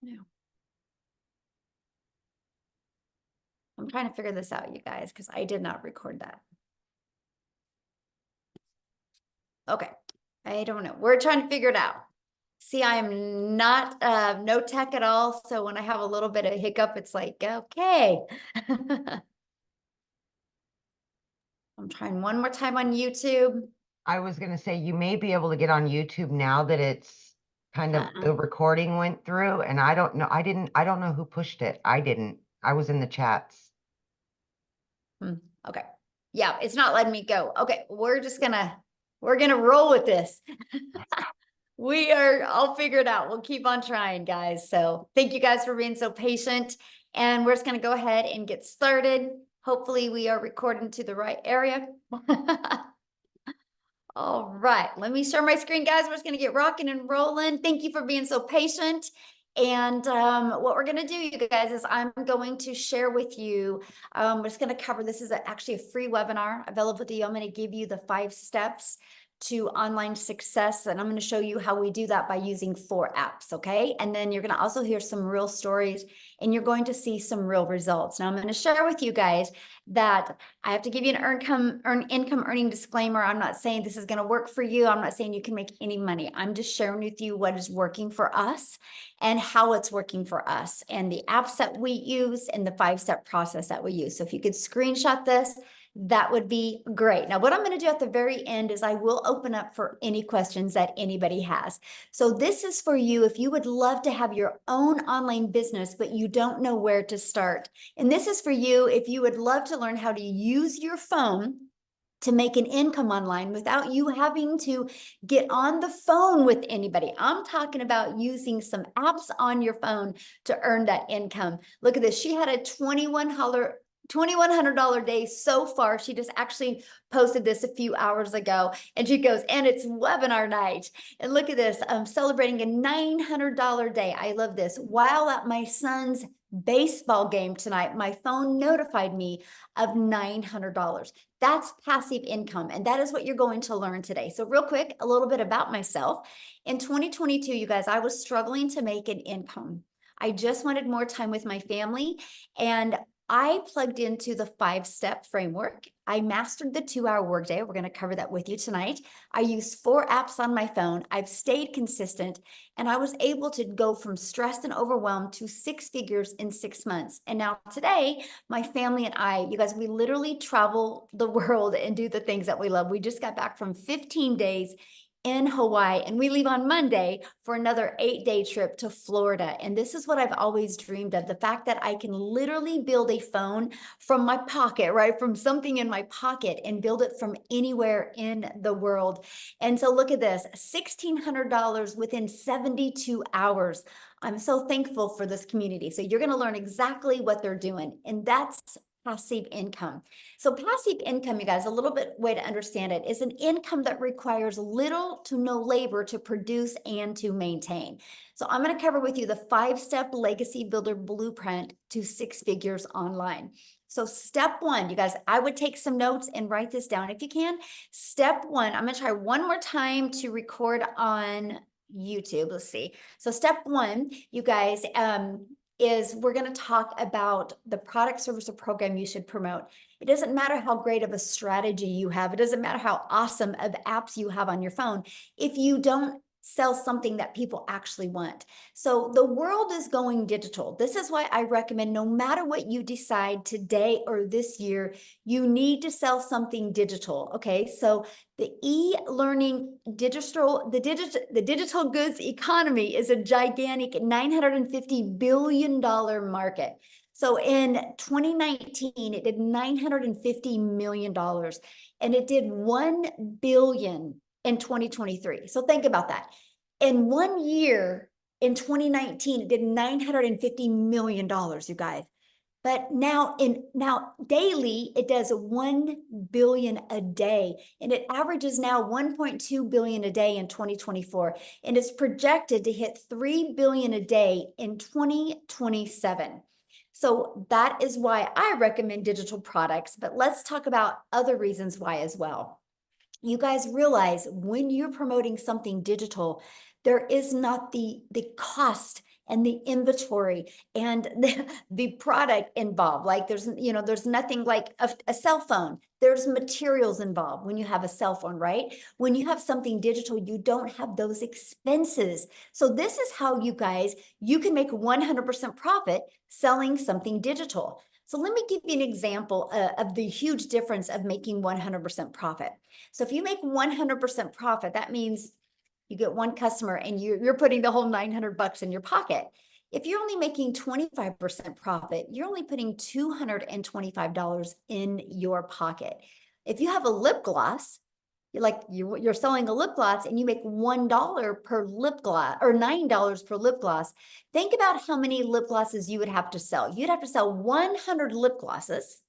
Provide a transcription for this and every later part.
No. I'm trying to figure this out, you guys, because I did not record that. Okay. I don't know. We're trying to figure it out. See, I am not no tech at all. So when I have a little bit of hiccup, it's like, okay. I'm trying one more time on YouTube. I was going to say, you may be able to get on YouTube now that it's kind of the recording went through. And I don't know. I don't know who pushed it. I didn't. I was in the chats. Okay. Yeah, it's not letting me go. Okay. We're gonna roll with this. I'll figure it out. We'll keep on trying, guys. So thank you guys for being so patient. And we're just going to go ahead and get started. Hopefully we are recording to the right area. All right, let me share my screen, guys. We're just going to get rocking and rolling. Thank you for being so patient. And what we're going to do, you guys, is I'm going to share with you, we're just going to cover, this is actually a free webinar available to you. I'm going to give you the 5 steps to online success. And I'm going to show you how we do that by using 4 apps. Okay. And then you're going to also hear some real stories and you're going to see some real results. Now I'm going to share with you guys that I have to give you an income earning disclaimer. I'm not saying this is going to work for you. I'm not saying you can make any money. I'm just sharing with you what is working for us and how it's working for us and the apps that we use and the 5-step process that we use. So if you could screenshot this, that would be great. Now, what I'm going to do at the very end is I will open up for any questions that anybody has. So this is for you if you would love to have your own online business, but you don't know where to start. And this is for you if you would love to learn how to use your phone to make an income online without you having to get on the phone with anybody. I'm talking about using some apps on your phone to earn that income. Look at this. She had a $2,100 day so far. She just actually posted this a few hours ago and she goes, and it's webinar night. And look at this, I'm celebrating a $900 day. I love this. While at my son's baseball game tonight, my phone notified me of $900. That's passive income. And that is what you're going to learn today. So real quick, a little bit about myself. In 2022, you guys, I was struggling to make an income. I just wanted more time with my family and I plugged into the 5-step framework. I mastered the 2-hour workday. We're going to cover that with you tonight. I used 4 apps on my phone. I've stayed consistent and I was able to go from stressed and overwhelmed to 6 figures in 6 months. And now today, my family and I, you guys, we literally travel the world and do the things that we love. We just got back from 15 days in Hawaii, and we leave on Monday for another 8-day trip to Florida. And this is what I've always dreamed of, the fact that I can literally build a phone from my pocket, right? From something in my pocket and build it from anywhere in the world. And so look at this, $1,600 within 72 hours. I'm so thankful for this community. So you're going to learn exactly what they're doing. And that's passive income. So passive income, you guys, a little bit way to understand it is an income that requires little to no labor to produce and to maintain. So I'm going to cover with you the 5-step legacy builder blueprint to 6 figures online. So step 1, you guys, I would take some notes and write this down if you can. Step 1, I'm going to try one more time to record on YouTube. Let's see. So step 1, you guys, is we're going to talk about the product, service, or program you should promote. It doesn't matter how great of a strategy you have. It doesn't matter how awesome of apps you have on your phone. If you don't sell something that people actually want. So the world is going digital. This is why I recommend no matter what you decide today or this year, you need to sell something digital. Okay. So the e-learning the digital goods economy is a gigantic $950 billion market. So in 2019, it did $950 million and it did $1 billion in 2023. So think about that. In 1 year, in 2019, it did $950 million, you guys. But now daily, it does 1 billion a day. And it averages now 1.2 billion a day in 2024. And it's projected to hit 3 billion a day in 2027. So that is why I recommend digital products. But let's talk about other reasons why as well. You guys realize when you're promoting something digital, there is not the cost and the inventory and the product involved. Like there's nothing like a cell phone. There's materials involved when you have a cell phone, right? When you have something digital, you don't have those expenses. So this is how you can make 100% profit selling something digital. So let me give you an example of the huge difference of making 100% profit. So if you make 100% profit, that means you get one customer and you're putting the whole 900 bucks in your pocket. If you're only making 25% profit, you're only putting $225 in your pocket. If you have a lip gloss, you're selling a lip gloss and you make $1 per lip gloss or $9 per lip gloss. Think about how many lip glosses you would have to sell. You'd have to sell 100 lip glosses.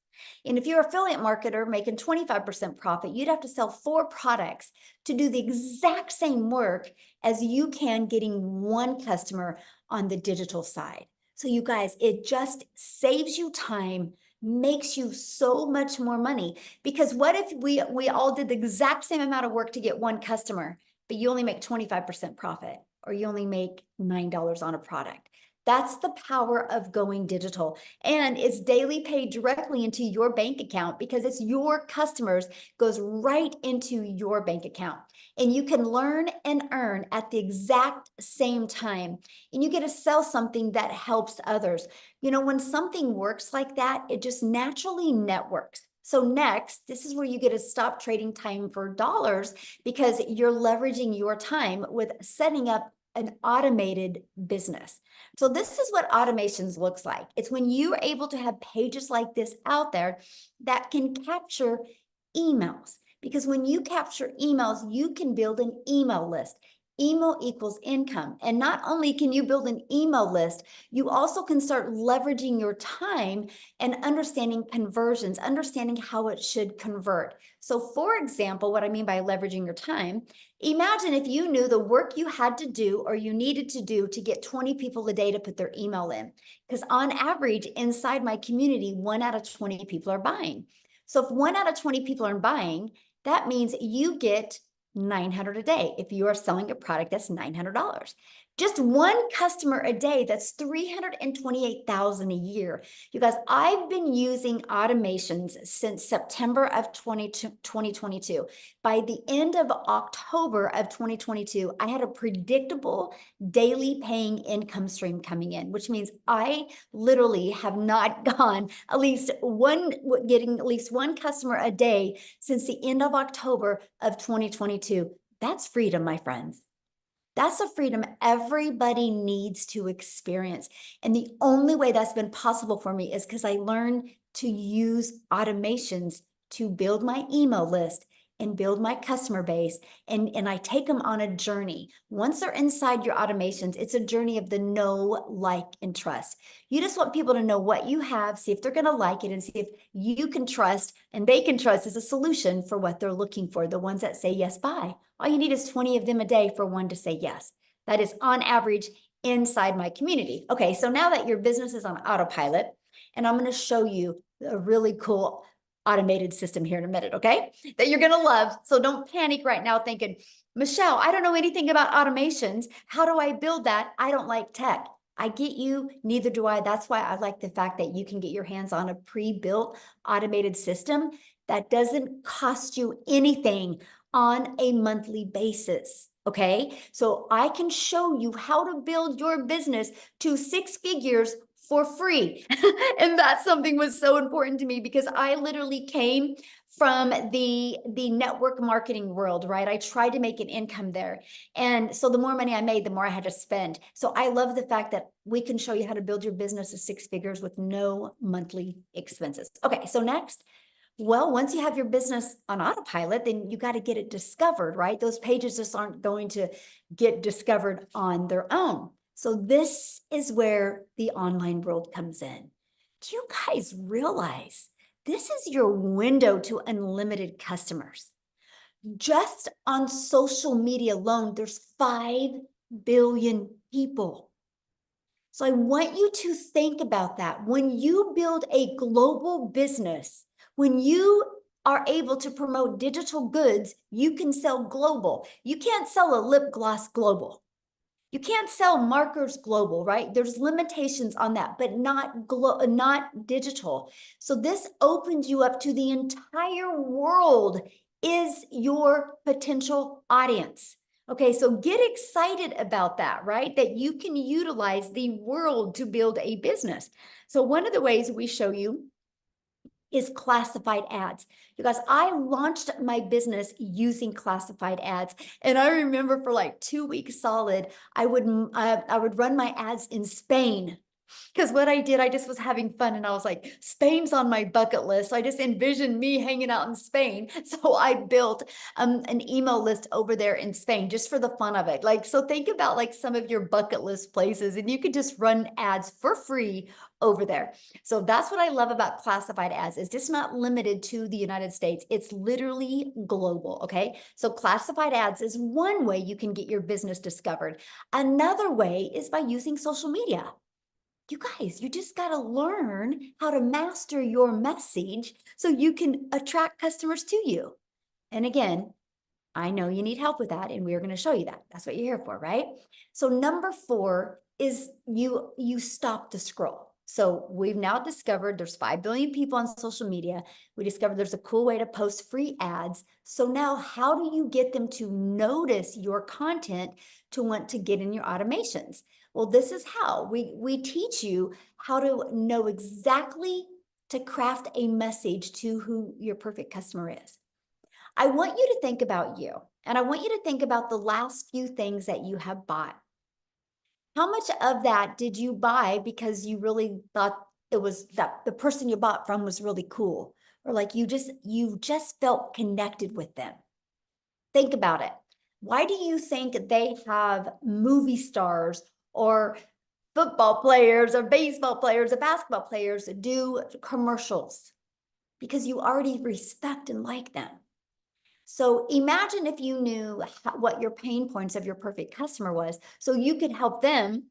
And if you're an affiliate marketer making 25% profit, you'd have to sell 4 products to do the exact same work as you can getting one customer on the digital side. So you guys, it just saves you time, makes you so much more money. Because what if we all did the exact same amount of work to get one customer, but you only make 25% profit, or you only make $9 on a product? That's the power of going digital. And it's daily paid directly into your bank account because it's your customers, goes right into your bank account. And you can learn and earn at the exact same time. And you get to sell something that helps others. When something works like that, it just naturally networks. So next, this is where you get to stop trading time for dollars because you're leveraging your time with setting up an automated business. So this is what automations looks like. It's when you're able to have pages like this out there that can capture emails. Because when you capture emails, you can build an email list. Email equals income. And not only can you build an email list, you also can start leveraging your time and understanding conversions, understanding how it should convert. So for example, what I mean by leveraging your time, imagine if you knew the work you had to do or you needed to do to get 20 people a day to put their email in. Because on average, inside my community, 1 out of 20 people are buying. So if 1 out of 20 people are buying, that means you get 900 a day. If you are selling a product, that's $900. Just one customer a day, that's 328,000 a year. You guys, I've been using automations since September of 2022. By the end of October of 2022, I had a predictable daily paying income stream coming in, which means I literally have not gone getting at least one customer a day since the end of October of 2022. That's freedom, my friends. That's a freedom everybody needs to experience. And the only way that's been possible for me is because I learned to use automations to build my email list and build my customer base. And I take them on a journey. Once they're inside your automations, it's a journey of the know, like, and trust. You just want people to know what you have, see if they're going to like it, and see if you can trust and they can trust as a solution for what they're looking for, the ones that say yes, buy. All you need is 20 of them a day for one to say yes. That is on average inside my community. Okay, so now that your business is on autopilot, and I'm going to show you a really cool automated system here in a minute, okay? That you're going to love. So don't panic right now thinking, Michelle, I don't know anything about automations. How do I build that? I don't like tech. I get you, neither do I. That's why I like the fact that you can get your hands on a pre-built automated system that doesn't cost you anything on a monthly basis. Okay, so I can show you how to build your business to 6 figures for free. And that's something was so important to me because I literally came from the network marketing world, right? I tried to make an income there. And so the more money I made, the more I had to spend. So I love the fact that we can show you how to build your business to 6 figures with no monthly expenses. Okay, so next, well, once you have your business on autopilot, then you got to get it discovered, right? Those pages just aren't going to get discovered on their own. So this is where the online world comes in. Do you guys realize this is your window to unlimited customers? Just on social media alone, there's 5 billion people. So I want you to think about that. When you build a global business, when you are able to promote digital goods, you can sell global. You can't sell a lip gloss global. You can't sell markers global, right? There's limitations on that, but not digital. So this opens you up to the entire world is your potential audience. Okay, so get excited about that, right? That you can utilize the world to build a business. So one of the ways we show you is classified ads. You guys, I launched my business using classified ads. And I remember for like 2 weeks solid, I would run my ads in Spain. Because what I did, I just was having fun and I was like, Spain's on my bucket list. I just envisioned me hanging out in Spain. So I built an email list over there in Spain just for the fun of it. Like, so think about like some of your bucket list places and you could just run ads for free over there. So that's what I love about classified ads. It's just not limited to the United States. It's literally global, okay? So classified ads is one way you can get your business discovered. Another way is by using social media. You guys, you just got to learn how to master your message so you can attract customers to you. And again, I know you need help with that, and we're going to show you that. That's what you're here for, right? So number 4 is you stop the scroll. So we've now discovered there's 5 billion people on social media. We discovered there's a cool way to post free ads. So now how do you get them to notice your content to want to get in your automations? Well, this is how we teach you how to know exactly to craft a message to who your perfect customer is. I want you to think about you, and I want you to think about the last few things that you have bought. How much of that did you buy because you really thought it was that the person you bought from was really cool, or like you just felt connected with them? Think about it. Why do you think they have movie stars or football players or baseball players or basketball players do commercials? Because you already respect and like them. So imagine if you knew what your pain points of your perfect customer was, so you could help them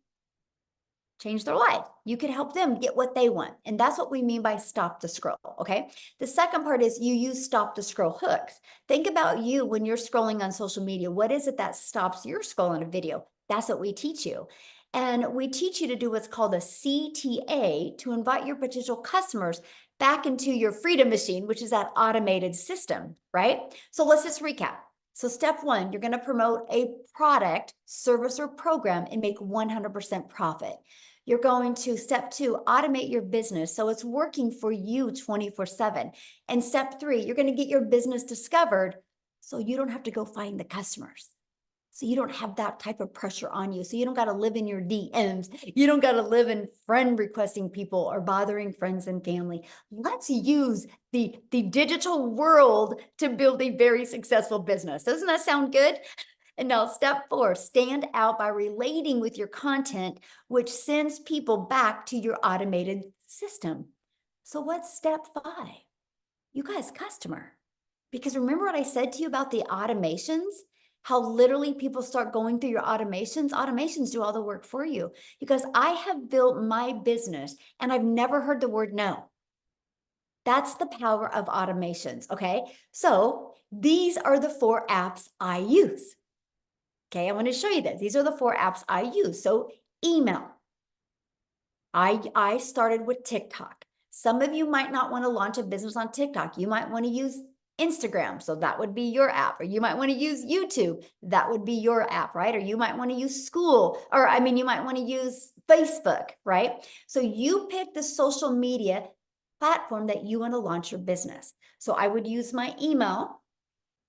change their life. You could help them get what they want. And that's what we mean by stop the scroll, okay? The second part is you use stop the scroll hooks. Think about you when you're scrolling on social media. What is it that stops your scroll on a video? That's what we teach you. And we teach you to do what's called a CTA to invite your potential customers back into your freedom machine, which is that automated system, right? So let's just recap. So step 1, you're going to promote a product, service, or program and make 100% profit. You're going to, step 2, automate your business so it's working for you 24/7. And step 3, you're going to get your business discovered so you don't have to go find the customers. So you don't have that type of pressure on you. So you don't got to live in your DMs. You don't got to live in friend requesting people or bothering friends and family. Let's use the digital world to build a very successful business. Doesn't that sound good? And now step 4, stand out by relating with your content, which sends people back to your automated system. So what's step 5? You guys, customer. Because remember what I said to you about the automations? How literally people start going through your automations. Automations do all the work for you. Because I have built my business and I've never heard the word no. That's the power of automations, okay? So these are the 4 apps I use. Okay, I want to show you this. These are the 4 apps I use. So email. I started with TikTok. Some of you might not want to launch a business on TikTok. You might want to use Instagram. So that would be your app. Or you might want to use YouTube. That would be your app, right? Or you might want to use you might want to use Facebook, right? So you pick the social media platform that you want to launch your business. So I would use my email,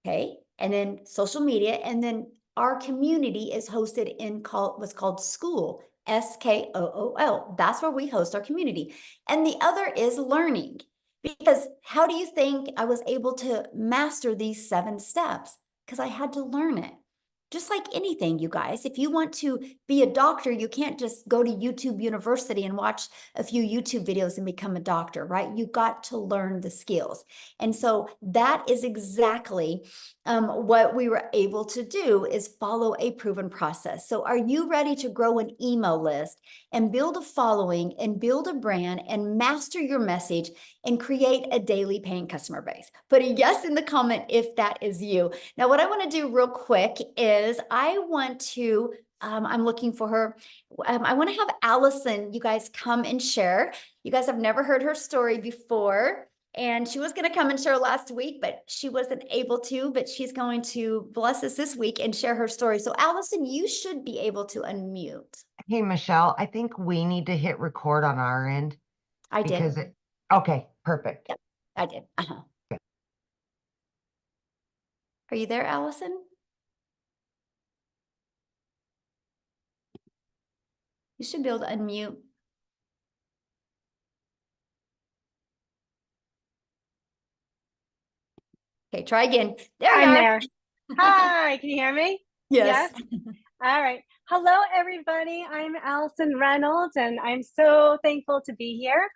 okay? And then social media, and then our community is hosted in what's called School, SKOOL. That's where we host our community. And the other is learning. Because how do you think I was able to master these 7 steps? Because I had to learn it. Just like anything, you guys, if you want to be a doctor, you can't just go to YouTube University and watch a few YouTube videos and become a doctor, right? You got to learn the skills. And so that is exactly what we were able to do, is follow a proven process. So are you ready to grow an email list and build a following and build a brand and master your message and create a daily paying customer base? Put a yes in the comment if that is you. Now, what I want to do real quick is I want to I'm looking for her. I want to have Allison, you guys come and share. You guys have never heard her story before. And she was going to come and share last week, but she wasn't able to, but she's going to bless us this week and share her story. So Allison, you should be able to unmute. Hey, Michelle, I think we need to hit record on our end I because did. okay, perfect. Yep, I did. Are you there, Allison? You should be able to unmute. Okay, try again. There you I'm are. there. Hi, can you hear me? Yes. All right. Hello, everybody. I'm Allison Reynolds, and I'm so thankful to be here.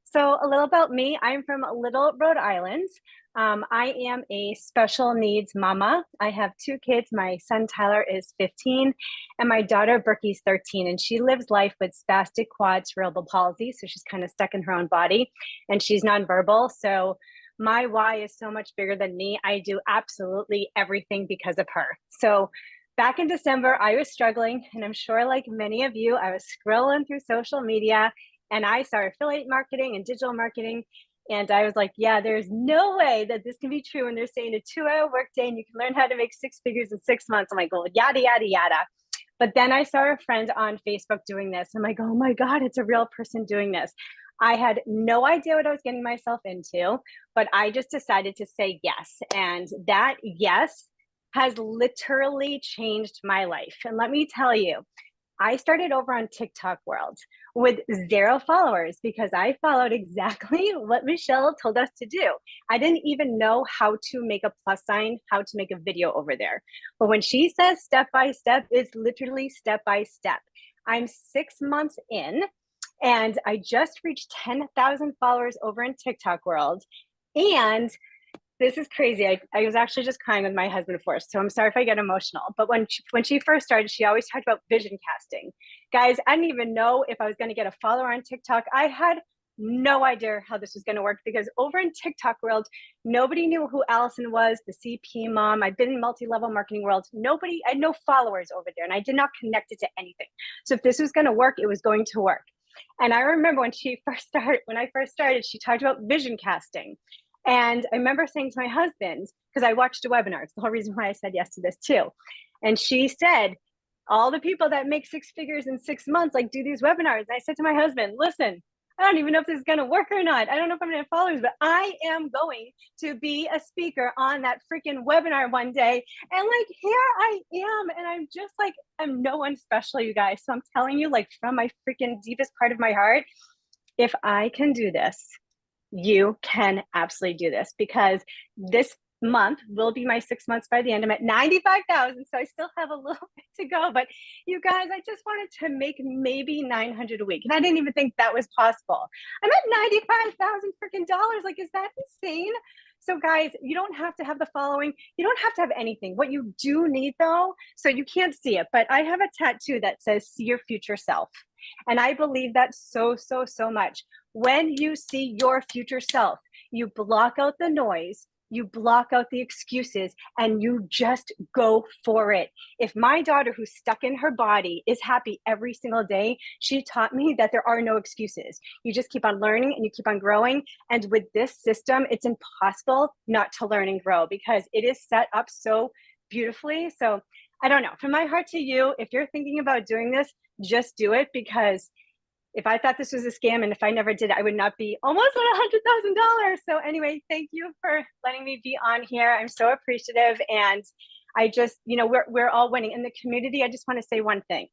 So a little about me. I'm from Little, Rhode Island. I am a special needs mama. I have 2 kids. My son, Tyler, is 15, and my daughter, Berkey's 13, and she lives life with spastic quad cerebral palsy, so she's kind of stuck in her own body, and she's nonverbal, so my why is so much bigger than me. I do absolutely everything because of her. So back in December, I was struggling, and I'm sure like many of you, I was scrolling through social media and I saw affiliate marketing and digital marketing. And I was like, yeah, there's no way that this can be true. And they're saying a 2-hour workday and you can learn how to make 6 figures in 6 months. I'm like, well, yada, yada, yada. But then I saw a friend on Facebook doing this. I'm like, oh my God, it's a real person doing this. I had no idea what I was getting myself into, but I just decided to say yes. And that yes has literally changed my life. And let me tell you, I started over on TikTok world with 0 followers because I followed exactly what Michelle told us to do. I didn't even know how to make a plus sign, how to make a video over there. But when she says step by step, it's literally step by step. I'm 6 months in and I just reached 10,000 followers over in TikTok world. And this is crazy. I was actually just crying with my husband first, so I'm sorry if I get emotional. But when she first started, she always talked about vision casting. Guys, I didn't even know if I was going to get a follower on TikTok. I had no idea how this was going to work because over in TikTok world, nobody knew who Allison was, the CP mom. I've been in multi-level marketing world. I had no followers over there, and I did not connect it to anything. So if this was going to work, it was going to work. And I remember when I first started, she talked about vision casting. And I remember saying to my husband, because I watched a webinar, it's the whole reason why I said yes to this too. And she said, all the people that make 6 figures in 6 months, like do these webinars. And I said to my husband, listen, I don't even know if this is going to work or not. I don't know if I'm going to have followers, but I am going to be a speaker on that freaking webinar one day. And like, here I am. And I'm just like, I'm no one special, you guys. So I'm telling you, like, from my freaking deepest part of my heart, if I can do this, you can absolutely do this because this month will be my 6 months by the end. I'm at 95,000, so I still have a little bit to go. But you guys, I just wanted to make maybe 900 a week, and I didn't even think that was possible. I'm at 95,000 freaking dollars. Like, is that insane? So guys, you don't have to have the following. You don't have to have anything. What you do need though, so you can't see it, but I have a tattoo that says, see your future self. And I believe that so, so, so much. When you see your future self, you block out the noise, you block out the excuses, and you just go for it. If my daughter, who's stuck in her body, is happy every single day, she taught me that there are no excuses. You just keep on learning and you keep on growing. And with this system, it's impossible not to learn and grow because it is set up so beautifully. So I don't know, from my heart to you, if you're thinking about doing this, just do it, because if I thought this was a scam and if I never did it, I would not be almost at $100,000. So anyway, thank you for letting me be on here. I'm so appreciative. And I just, we're all winning. In the community, I just want to say one thing.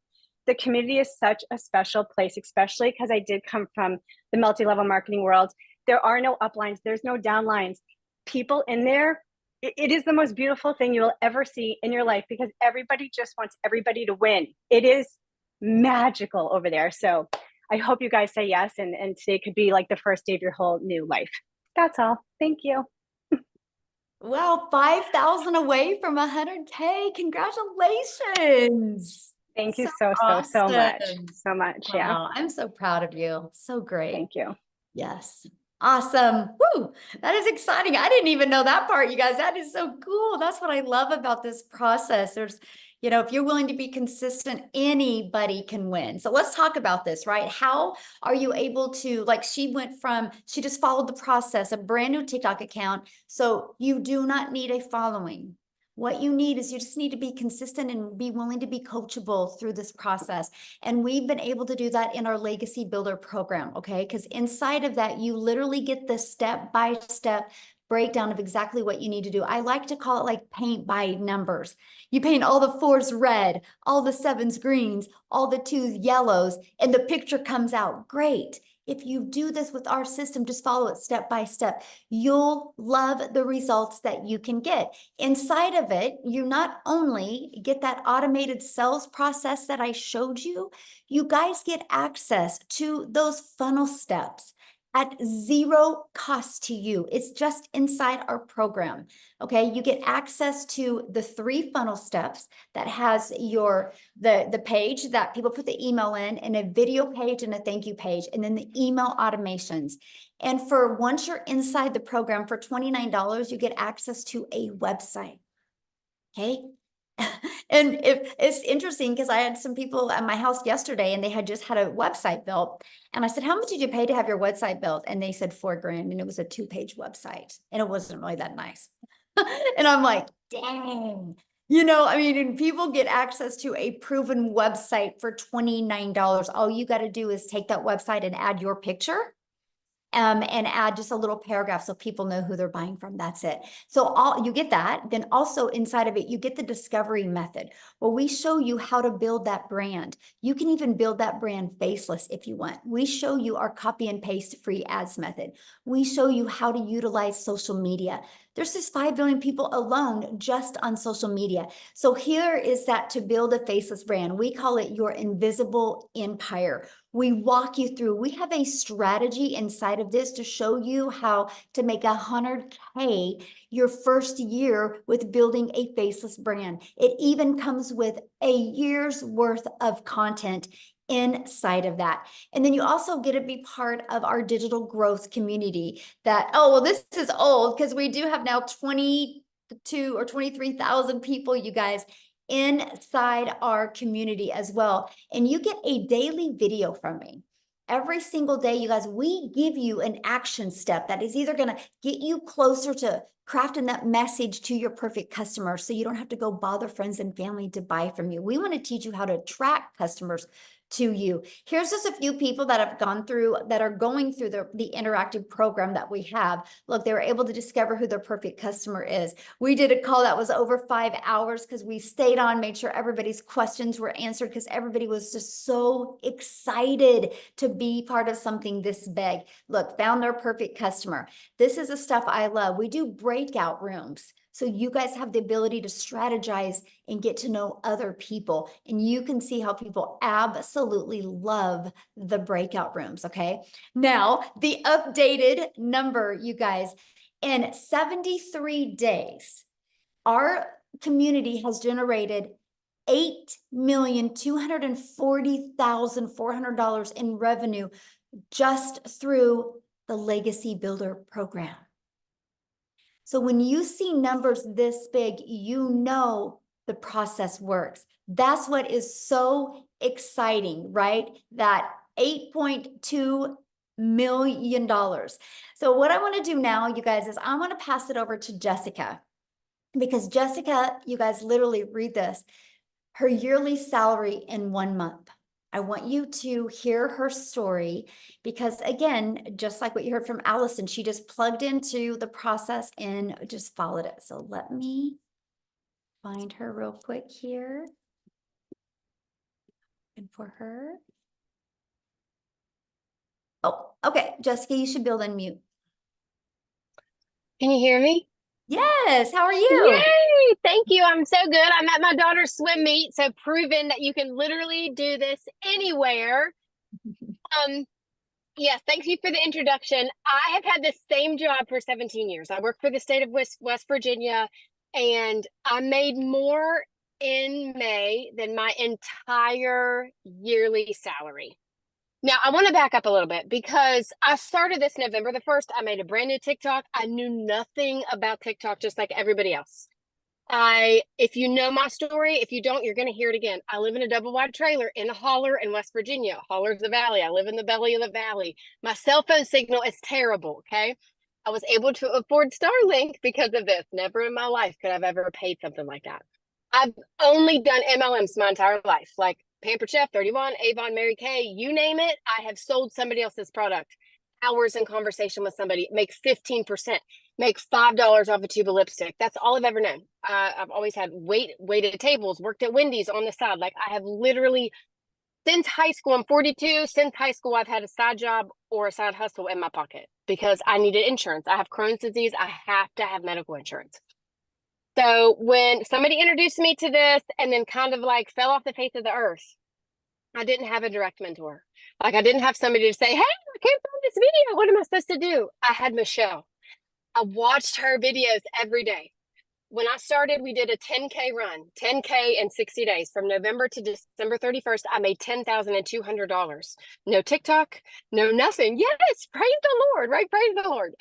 The community is such a special place, especially because I did come from the multi-level marketing world. There are no uplines. There's no downlines. People in there, it is the most beautiful thing you will ever see in your life because everybody just wants everybody to win. It is magical over there. So I hope you guys say yes, and today could be like the first day of your whole new life. That's all. Thank you. Wow, 5,000 away from 100K. Congratulations. Thank you So so much. awesome. So much. Wow, Yeah. I'm so proud of you. So great. Thank you. Yes. Awesome. Woo. That is exciting. I didn't even know that part, you guys. That is so cool. That's what I love about this process. There's, You know, if you're willing to be consistent, anybody can win. So let's talk about this, right? How are you able to, like, she just followed the process, a brand new TikTok account. So you do not need a following. What you need is you just need to be consistent and be willing to be coachable through this process. And we've been able to do that in our Legacy Builder program, okay? Because inside of that, you literally get the step-by-step breakdown of exactly what you need to do. I like to call it like paint by numbers. You paint all the 4s red, all the 7s greens, all the 2s yellows, and the picture comes out great. If you do this with our system, just follow it step by step. You'll love the results that you can get. Inside of it, you not only get that automated sales process that I showed you, you guys get access to those funnel steps at zero cost to you. It's just inside our program. Okay, you get access to the 3 funnel steps that has the page that people put the email in, and a video page and a thank you page, and then the email automations. And for once you're inside the program for $29, you get access to a website. Okay. And if it's interesting, because I had some people at my house yesterday and they had just had a website built. And I said, how much did you pay to have your website built? And they said $4,000, and it was a 2-page website, and it wasn't really that nice. And I'm like, dang, you know, I mean, and people get access to a proven website for $29. All you got to do is take that website and add your picture. And add just a little paragraph so people know who they're buying from. That's it. So you get that. Then also inside of it, you get the discovery method, where we show you how to build that brand. You can even build that brand faceless if you want. We show you our copy and paste free ads method. We show you how to utilize social media. There's just 5 billion people alone just on social media. So here is that to build a faceless brand. We call it your invisible empire. We walk you through, we have a strategy inside of this to show you how to make 100K your first year with building a faceless brand. It even comes with a year's worth of content inside of that. And then you also get to be part of our digital growth community that, oh, well, this is old because we do have now 22 or 23,000 people, you guys, inside our community as well. And you get a daily video from me. Every single day, you guys, we give you an action step that is either going to get you closer to crafting that message to your perfect customer so you don't have to go bother friends and family to buy from you. We want to teach you how to attract customers to you. Here's just a few people that have gone through, that are going through the interactive program that we have. Look, they were able to discover who their perfect customer is. We did a call that was over 5 hours because we stayed on, made sure everybody's questions were answered, because everybody was just so excited to be part of something this big. Look, found their perfect customer. This is the stuff I love. We do breakout rooms, so you guys have the ability to strategize and get to know other people. And you can see how people absolutely love the breakout rooms, okay? Now, the updated number, you guys, in 73 days, our community has generated $8,240,400 in revenue just through the Legacy Builder program. So when you see numbers this big, you know the process works. That's what is so exciting, right? That $8.2 million. So what I want to do now, you guys, is I want to pass it over to Jessica, because Jessica, you guys, literally read this, her yearly salary in 1 month. I want you to hear her story, because again, just like what you heard from Allison, she just plugged into the process and just followed it. So let me find her real quick here. And for her. Oh, okay. Jessica, you should build unmute. Can you hear me? Yes. How are you? Yay! Thank you. I'm so good. I'm at my daughter's swim meet, so proving that you can literally do this anywhere. Yes, thank you for the introduction. I have had the same job for 17 years. I work for the state of West Virginia, and I made more in May than my entire yearly salary. Now, I want to back up a little bit, because I started this November the 1st. I made a brand new TikTok. I knew nothing about TikTok, just like everybody else. If you know my story, if you don't, you're going to hear it again. I live in a double wide trailer in a holler in West Virginia. Holler's the valley. I live in the belly of the valley. My cell phone signal is terrible. Okay. I was able to afford Starlink because of this. Never in my life could I've ever paid something like that. I've only done MLMs my entire life, like Pampered Chef, 31, Avon, Mary Kay, you name it. I have sold somebody else's product. Hours in conversation with somebody, make 15%, make $5 off a tube of lipstick. That's all I've ever known. I've always had waited tables, worked at Wendy's on the side. Like I have literally, since high school, I'm 42. Since high school, I've had a side job or a side hustle in my pocket because I needed insurance. I have Crohn's disease. I have to have medical insurance. So when somebody introduced me to this and then kind of like fell off the face of the earth, I didn't have a direct mentor. Like I didn't have somebody to say, hey, I came from this video. What am I supposed to do? I had Michelle. I watched her videos every day. When I started, we did a 10K run, 10K in 60 days. From November to December 31st, I made $10,200. No TikTok, no nothing. Yes, praise the Lord, right? Praise the Lord.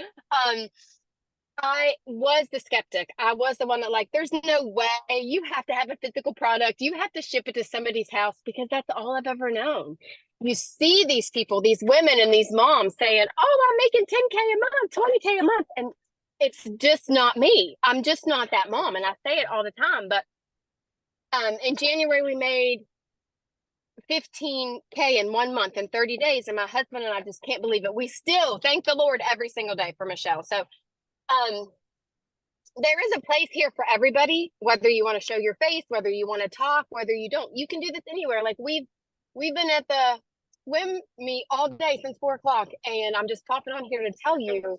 I was the skeptic. I was the one that like, there's no way you have to have a physical product. You have to ship it to somebody's house because that's all I've ever known. You see these people, these women and these moms saying, oh, I'm making 10K a month, 20K a month. And it's just not me. I'm just not that mom. And I say it all the time. But in January, we made 15K in 1 month in 30 days. And my husband and I just can't believe it. We still thank the Lord every single day for Michelle. So there is a place here for everybody, whether you want to show your face, whether you want to talk, whether you don't. You can do this anywhere. Like we've been at the swim meet all day since 4 o'clock, and I'm just popping on here to tell you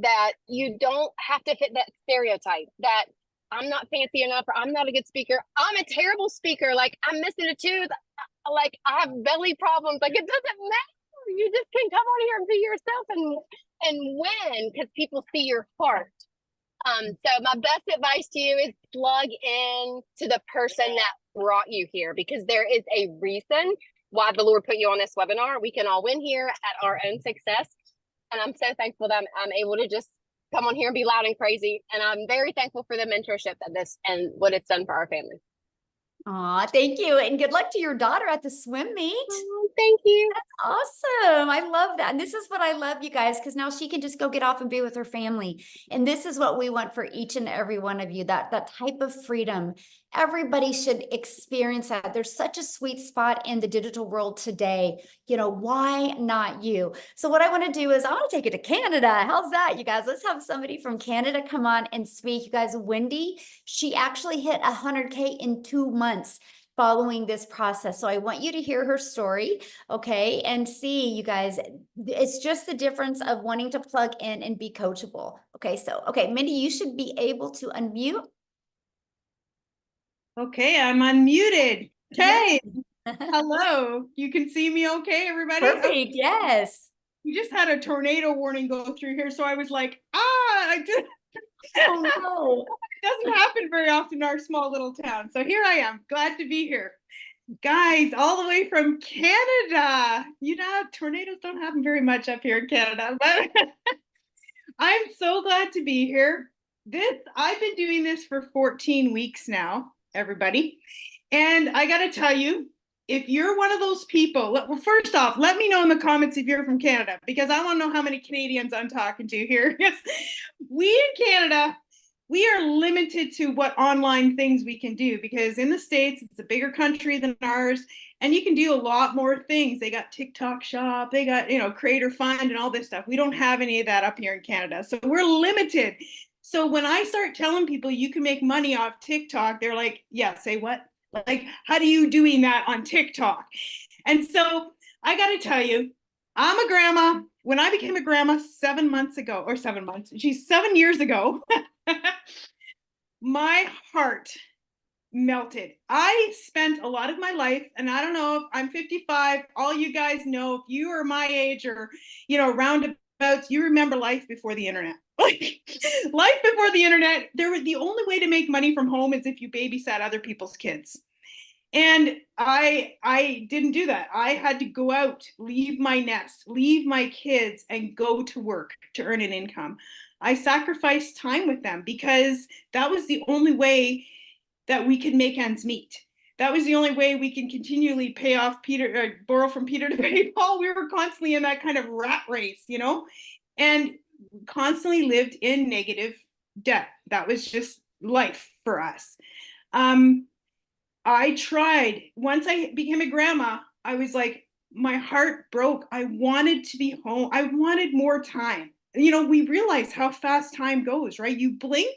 that you don't have to fit that stereotype that I'm not fancy enough or I'm not a good speaker. I'm a terrible speaker. Like I'm missing a tooth. Like I have belly problems. Like it doesn't matter. You just can come on here and be yourself and win because people see your heart. So my best advice to you is plug in to the person that brought you here because there is a reason why the Lord put you on this webinar. We can all win here at our own success. And I'm so thankful that I'm able to just come on here and be loud and crazy. And I'm very thankful for the mentorship that this and what it's done for our family. Aw, thank you. And good luck to your daughter at the swim meet. Oh, thank you. That's awesome. I love that. And this is what I love, you guys, because now she can just go get off and be with her family. And this is what we want for each and every one of you, that type of freedom. Everybody should experience that. There's such a sweet spot in the digital world today. You know, why not you? So what I want to do is I want to take it to Canada. How's that, you guys? Let's have somebody from Canada come on and speak. You guys, Wendy, she actually hit 100K in 2 months following this process. So I want you to hear her story, okay, and see, you guys, it's just the difference of wanting to plug in and be coachable. Okay, so, okay, Mindy, you should be able to unmute. Okay, I'm unmuted. Okay, hello. You can see me okay, everybody? Perfect, yes. We just had a tornado warning go through here, so I was like, I did. Oh no. It doesn't happen very often in our small little town. So here I am, glad to be here. Guys, all the way from Canada. You know, tornadoes don't happen very much up here in Canada, but I'm so glad to be here. I've been doing this for 14 weeks now, everybody. And I got to tell you, if you're one of those people, well, first off, let me know in the comments if you're from Canada, because I want to know how many Canadians I'm talking to here. We in Canada, we are limited to what online things we can do, because in the States, it's a bigger country than ours, and you can do a lot more things. They got TikTok Shop, they got, Creator Fund and all this stuff. We don't have any of that up here in Canada. So we're limited. So when I start telling people you can make money off TikTok, they're like, yeah, say what? Like, how do you doing that on TikTok? And so I got to tell you, I'm a grandma. When I became a grandma 7 years ago, my heart melted. I spent a lot of my life, and I don't know if I'm 55, all you guys know, if you are my age or, roundabouts, you remember life before the internet. Like life before the internet, the only way to make money from home is if you babysat other people's kids. And I didn't do that. I had to go out, leave my nest, leave my kids, and go to work to earn an income. I sacrificed time with them because that was the only way that we could make ends meet. That was the only way we can continually pay off Peter, borrow from Peter to pay Paul. We were constantly in that kind of rat race, you know, and constantly lived in negative debt. That was just life for us. I tried. Once I became a grandma, I was like, my heart broke. I wanted to be home. I wanted more time. You know, we realize how fast time goes, right? You blink,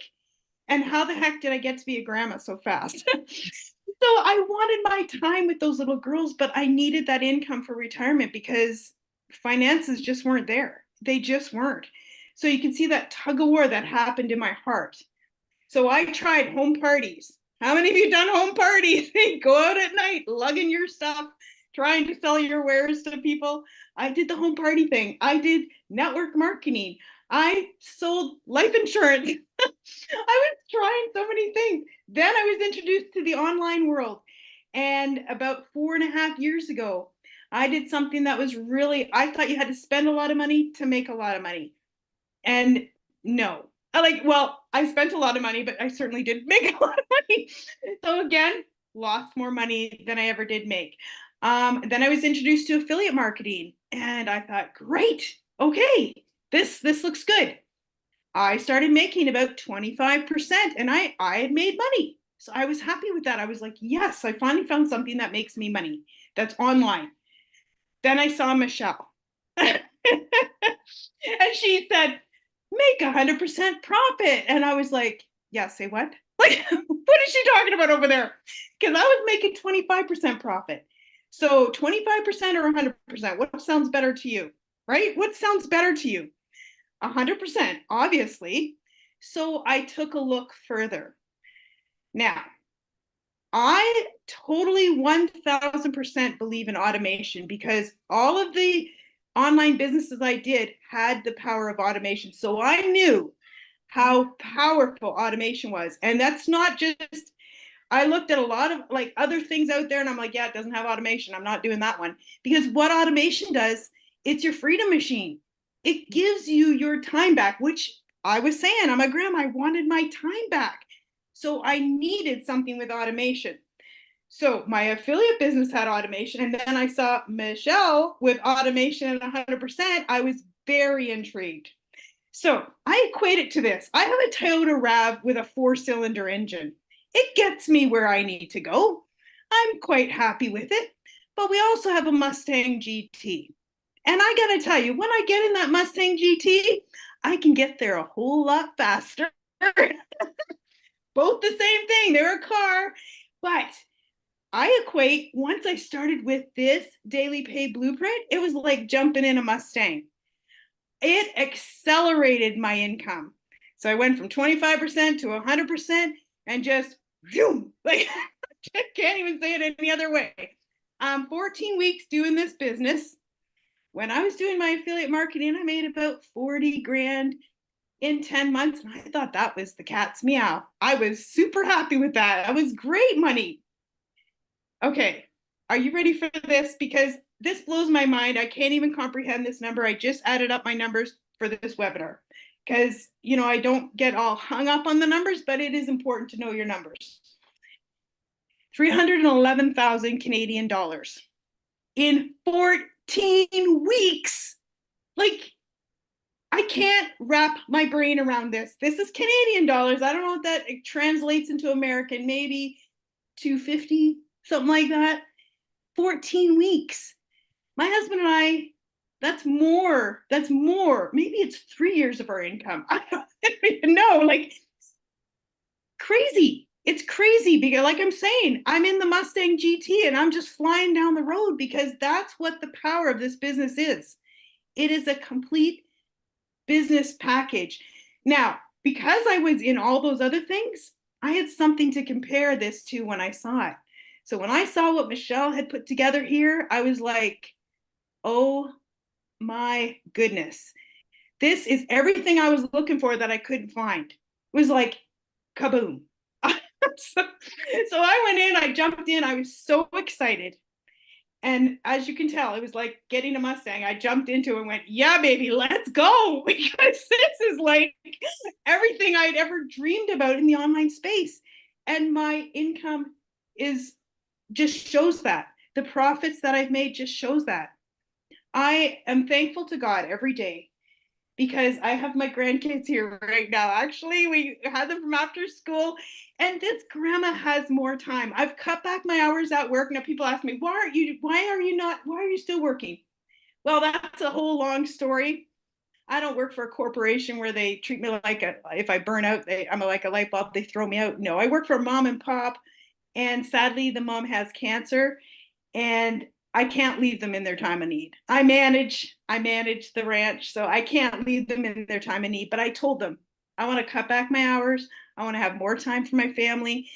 and how the heck did I get to be a grandma so fast? So I wanted my time with those little girls, but I needed that income for retirement because finances just weren't there. They just weren't. So you can see that tug of war that happened in my heart. So I tried home parties. How many of you done home parties? Go out at night, lugging your stuff, trying to sell your wares to people. I did the home party thing. I did network marketing. I sold life insurance. I was trying so many things. Then I was introduced to the online world. And about 4.5 years ago, I did something that was really, I thought you had to spend a lot of money to make a lot of money. And no, I spent a lot of money, but I certainly did make a lot of money. So again, lost more money than I ever did make. Then I was introduced to affiliate marketing, and I thought, great, okay, this looks good. I started making about 25%, and I had made money. So I was happy with that. I was like, yes, I finally found something that makes me money that's online. Then I saw Michelle. And she said, make 100% profit. And I was like, yeah, say what? Like, what is she talking about over there? Because I was making 25% profit. So 25% or 100%, what sounds better to you, right? What sounds better to you? 100%, obviously. So I took a look further. Now, I totally 1000% believe in automation because all of the online businesses I did had the power of automation. So I knew how powerful automation was. And that's not just, I looked at a lot of like other things out there and I'm like, yeah, it doesn't have automation. I'm not doing that one. Because what automation does, it's your freedom machine. It gives you your time back, which I was saying, I'm a grandma, I wanted my time back. So I needed something with automation. So my affiliate business had automation, and then I saw Michelle with automation at 100%. I was very intrigued. So I equate it to this. I have a Toyota RAV with a 4-cylinder engine. It gets me where I need to go. I'm quite happy with it. But we also have a Mustang GT. And I gotta tell you, when I get in that Mustang GT, I can get there a whole lot faster. Both the same thing, they're a car. But I equate, once I started with this daily pay blueprint, it was like jumping in a Mustang. It accelerated my income. So I went from 25% to 100% and just, boom, like, I can't even say it any other way. 14 weeks doing this business. When I was doing my affiliate marketing, I made about 40 grand in 10 months. And I thought that was the cat's meow. I was super happy with that. That was great money. Okay, are you ready for this? Because this blows my mind. I can't even comprehend this number. I just added up my numbers for this webinar because, you know, I don't get all hung up on the numbers, but it is important to know your numbers. 311,000 Canadian dollars in 14 weeks. Like, I can't wrap my brain around this. This is Canadian dollars. I don't know what that translates into American, maybe 250, something like that. 14 weeks. My husband and I, that's more. Maybe it's 3 years of our income. I don't even know. Like, crazy. It's crazy because, like I'm saying, I'm in the Mustang GT and I'm just flying down the road because that's what the power of this business is. It is a complete business package. Now, because I was in all those other things, I had something to compare this to when I saw it. So when I saw what Michelle had put together here, I was like, oh my goodness. This is everything I was looking for that I couldn't find. It was like, kaboom. So I went in, I jumped in, I was so excited. And as you can tell, it was like getting a Mustang. I jumped into it and went, yeah, baby, let's go. Because this is like everything I'd ever dreamed about in the online space. And my income is just shows that. The profits that I've made just shows that. I am thankful to God every day because I have my grandkids here right now. Actually, we had them from after school, and this grandma has more time. I've cut back my hours at work. Now people ask me, why are you still working? Well, that's a whole long story. I don't work for a corporation where they treat me like if I burn out, I'm like a light bulb, they throw me out. No, I work for mom and pop, and sadly the mom has cancer, and I can't leave them in their time of need. I manage the ranch, so I can't leave them in their time of need. But I told them I want to cut back my hours. I want to have more time for my family.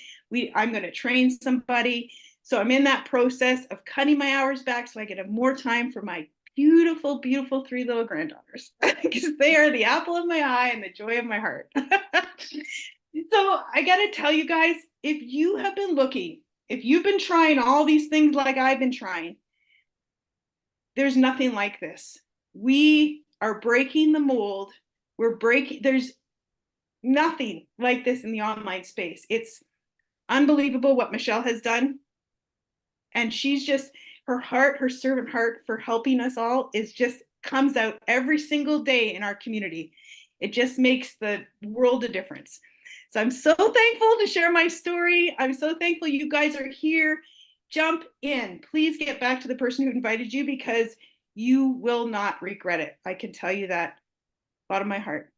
I'm going to train somebody. So I'm in that process of cutting my hours back so I can have more time for my beautiful, beautiful 3 little granddaughters because they are the apple of my eye and the joy of my heart. So I got to tell you guys, if you have been looking, if you've been trying all these things like I've been trying, there's nothing like this. We are breaking the mold. There's nothing like this in the online space. It's unbelievable what Michelle has done. And she's just, her heart, her servant heart for helping us all comes out every single day in our community. It just makes the world a difference. So I'm so thankful to share my story. I'm so thankful you guys are here. Jump in. Please get back to the person who invited you because you will not regret it. I can tell you that, bottom of my heart.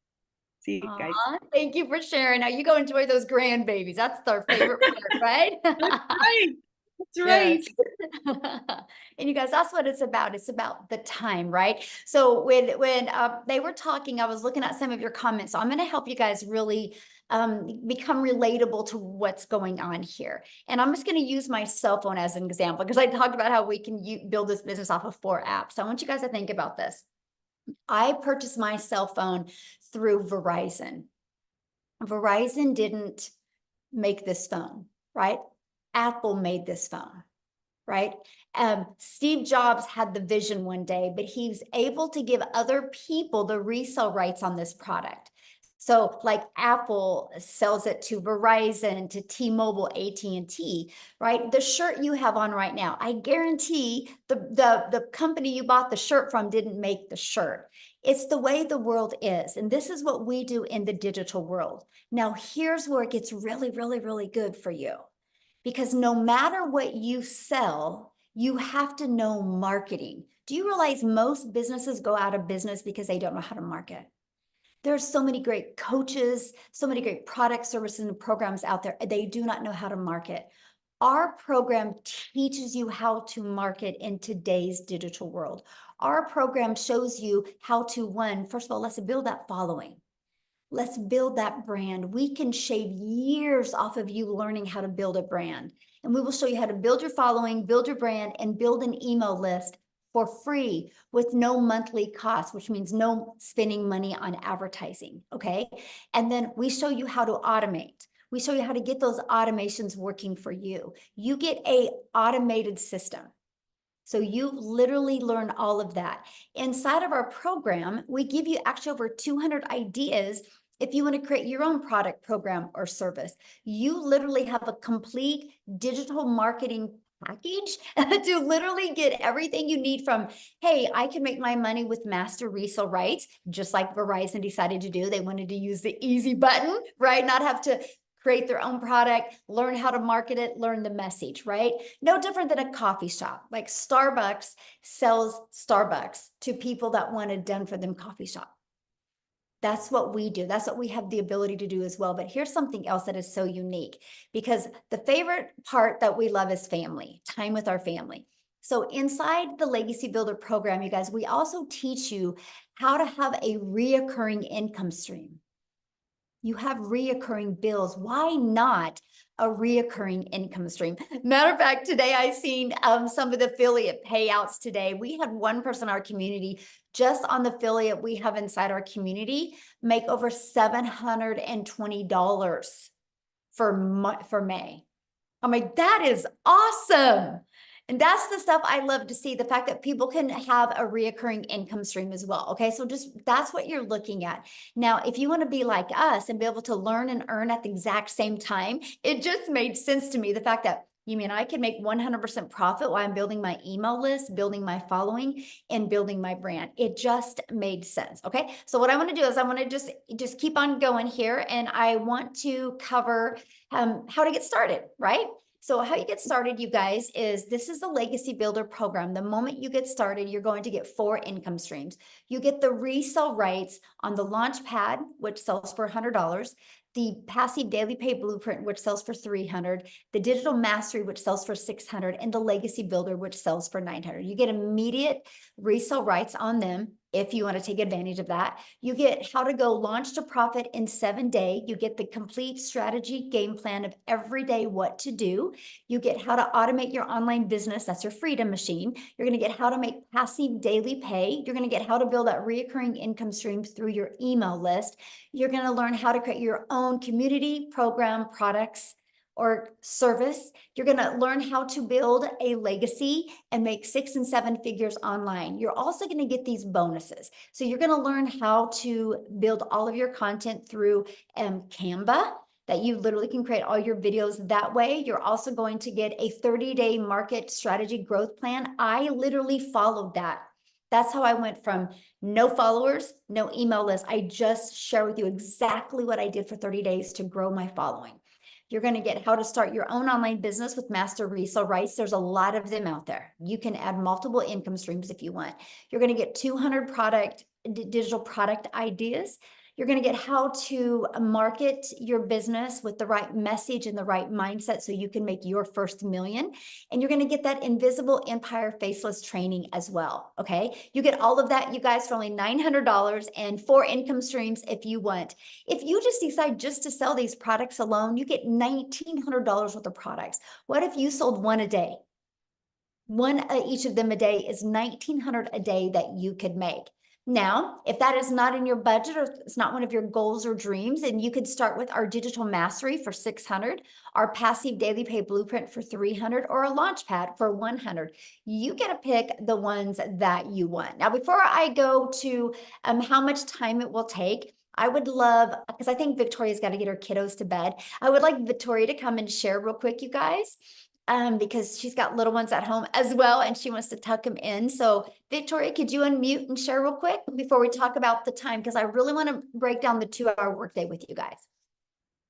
See you guys. Thank you for sharing. Now you go enjoy those grandbabies. That's our favorite part, right? That's right. That's right. Yes. And you guys, that's what it's about. It's about the time, right? So when they were talking, I was looking at some of your comments. So I'm going to help you guys really become relatable to what's going on here. And I'm just going to use my cell phone as an example because I talked about how we can build this business off of 4 apps. So I want you guys to think about this. I purchased my cell phone through Verizon. Verizon didn't make this phone, right? Apple made this phone, right? Steve Jobs had the vision one day, but he was able to give other people the resale rights on this product. So like Apple sells it to Verizon, to T-Mobile, AT&T, right? The shirt you have on right now, I guarantee the company you bought the shirt from didn't make the shirt. It's the way the world is. And this is what we do in the digital world. Now, here's where it gets really, really, really good for you. Because no matter what you sell, you have to know marketing. Do you realize most businesses go out of business because they don't know how to market? There's so many great coaches, so many great products, services, and programs out there. They do not know how to market. Our program teaches you how to market in today's digital world. Our program shows you how to, first of all, let's build that following. Let's build that brand. We can shave years off of you learning how to build a brand. And we will show you how to build your following, build your brand, and build an email list for free with no monthly cost, which means no spending money on advertising, okay? And then we show you how to automate. We show you how to get those automations working for you. You get an automated system. So you literally learn all of that. Inside of our program, we give you actually over 200 ideas if you want to create your own product, program, or service. You literally have a complete digital marketing package to literally get everything you need from, hey, I can make my money with master resale rights, just like Verizon decided to do. They wanted to use the easy button, right? Not have to create their own product, learn how to market it, learn the message, right? No different than a coffee shop. Like Starbucks sells Starbucks to people that want a done for them coffee shop. That's what we do. That's what we have the ability to do as well. But here's something else that is so unique, because the favorite part that we love is family, time with our family. So inside the Legacy Builder program, you guys, we also teach you how to have a reoccurring income stream. You have reoccurring bills. Why not a reoccurring income stream? Matter of fact, today I seen some of the affiliate payouts today. We had one person in our community, just on the affiliate we have inside our community, make over $720 for May. I'm like, that is awesome. And that's the stuff I love to see, the fact that people can have a reoccurring income stream as well. Okay. So just that's what you're looking at. Now, if you want to be like us and be able to learn and earn at the exact same time, it just made sense to me. The fact that you mean I can make 100% profit while I'm building my email list, building my following, and building my brand. It just made sense. Okay. So what I want to do is I want to just keep on going here, and I want to cover how to get started, right? So how you get started, you guys, is this is the Legacy Builder program. The moment you get started, you're going to get 4 income streams. You get the resale rights on the launch pad, which sells for $100, the passive daily pay blueprint, which sells for $300, the digital mastery, which sells for $600, and the Legacy Builder, which sells for $900. You get immediate resale rights on them if you want to take advantage of that. You get how to go launch to profit in 7 days. You get the complete strategy game plan of every day what to do. You get how to automate your online business. That's your freedom machine. You're going to get how to make passive daily pay. You're going to get how to build that reoccurring income stream through your email list. You're going to learn how to create your own community, program, products, or service. You're going to learn how to build a legacy and make 6 and 7 figures online. You're also going to get these bonuses. So you're going to learn how to build all of your content through Canva, that you literally can create all your videos that way. You're also going to get a 30-day market strategy growth plan. I literally followed that. That's how I went from no followers, no email list. I just share with you exactly what I did for 30 days to grow my following. You're going to get how to start your own online business with master resale rights. There's a lot of them out there. You can add multiple income streams if you want. You're going to get 200 digital product ideas. You're going to get how to market your business with the right message and the right mindset so you can make your first million. And you're going to get that invisible empire faceless training as well. Okay. You get all of that, you guys, for only $900 and 4 income streams if you want. If you just decide just to sell these products alone, you get $1,900 worth of products. What if you sold 1 a day? One each of them a day is $1,900 a day that you could make. Now, if that is not in your budget or it's not one of your goals or dreams, and you could start with our digital mastery for $600, our passive daily pay blueprint for $300, or a launch pad for $100. You get to pick the ones that you want. Now, before I go to how much time it will take, I would love, because I think Victoria's got to get her kiddos to bed. I would like Victoria to come and share real quick, you guys. Because she's got little ones at home as well, and she wants to tuck them in. So Victoria, could you unmute and share real quick before we talk about the time? Because I really want to break down the 2-hour workday with you guys.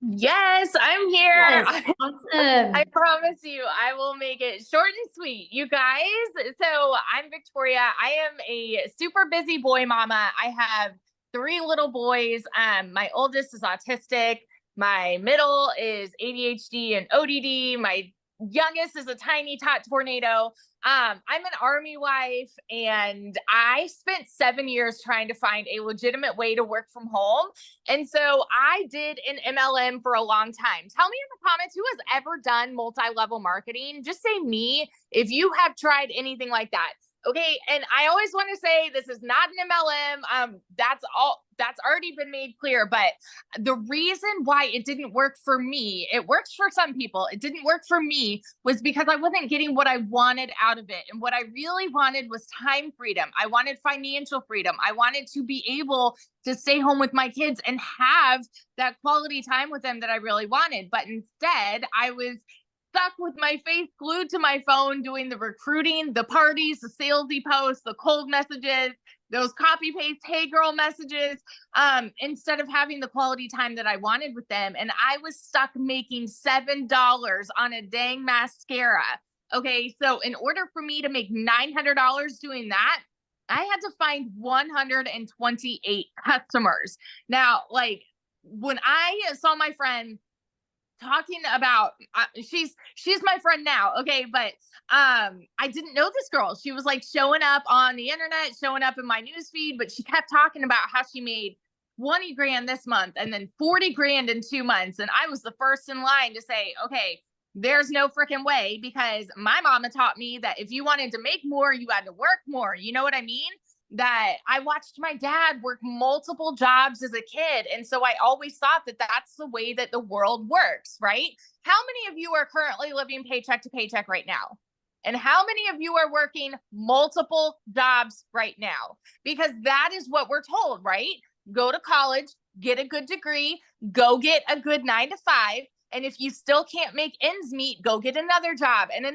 Yes, I'm here. Yes, awesome. I promise you, I will make it short and sweet, you guys. So I'm Victoria. I am a super busy boy mama. I have 3 little boys. My oldest is autistic. My middle is ADHD and ODD. My youngest is a tiny tot tornado. I'm an Army wife, and I spent 7 years trying to find a legitimate way to work from home. And so I did an MLM for a long time. Tell me in the comments, who has ever done multi-level marketing? Just say me if you have tried anything like that. Okay. And I always want to say this is not an MLM. That's already been made clear. But the reason why it didn't work for me, it works for some people, it didn't work for me, was because I wasn't getting what I wanted out of it. And what I really wanted was time freedom. I wanted financial freedom. I wanted to be able to stay home with my kids and have that quality time with them that I really wanted. But instead, I was stuck with my face glued to my phone, doing the recruiting, the parties, the salesy posts, the cold messages, those copy paste, hey girl messages, instead of having the quality time that I wanted with them. And I was stuck making $7 on a dang mascara. Okay. So in order for me to make $900 doing that, I had to find 128 customers. Now, like when I saw my friend talking about, she's my friend now. Okay. But, I didn't know this girl. She was like showing up on the internet, showing up in my newsfeed, but she kept talking about how she made 20 grand this month and then 40 grand in 2 months. And I was the first in line to say, okay, there's no freaking way, because my mama taught me that if you wanted to make more, you had to work more. You know what I mean? That I watched my dad work multiple jobs as a kid. And so I always thought that that's the way that the world works, right? How many of you are currently living paycheck to paycheck right now? And how many of you are working multiple jobs right now? Because that is what we're told, right? Go to college, get a good degree, go get a good 9 to 5. And if you still can't make ends meet, go get another job and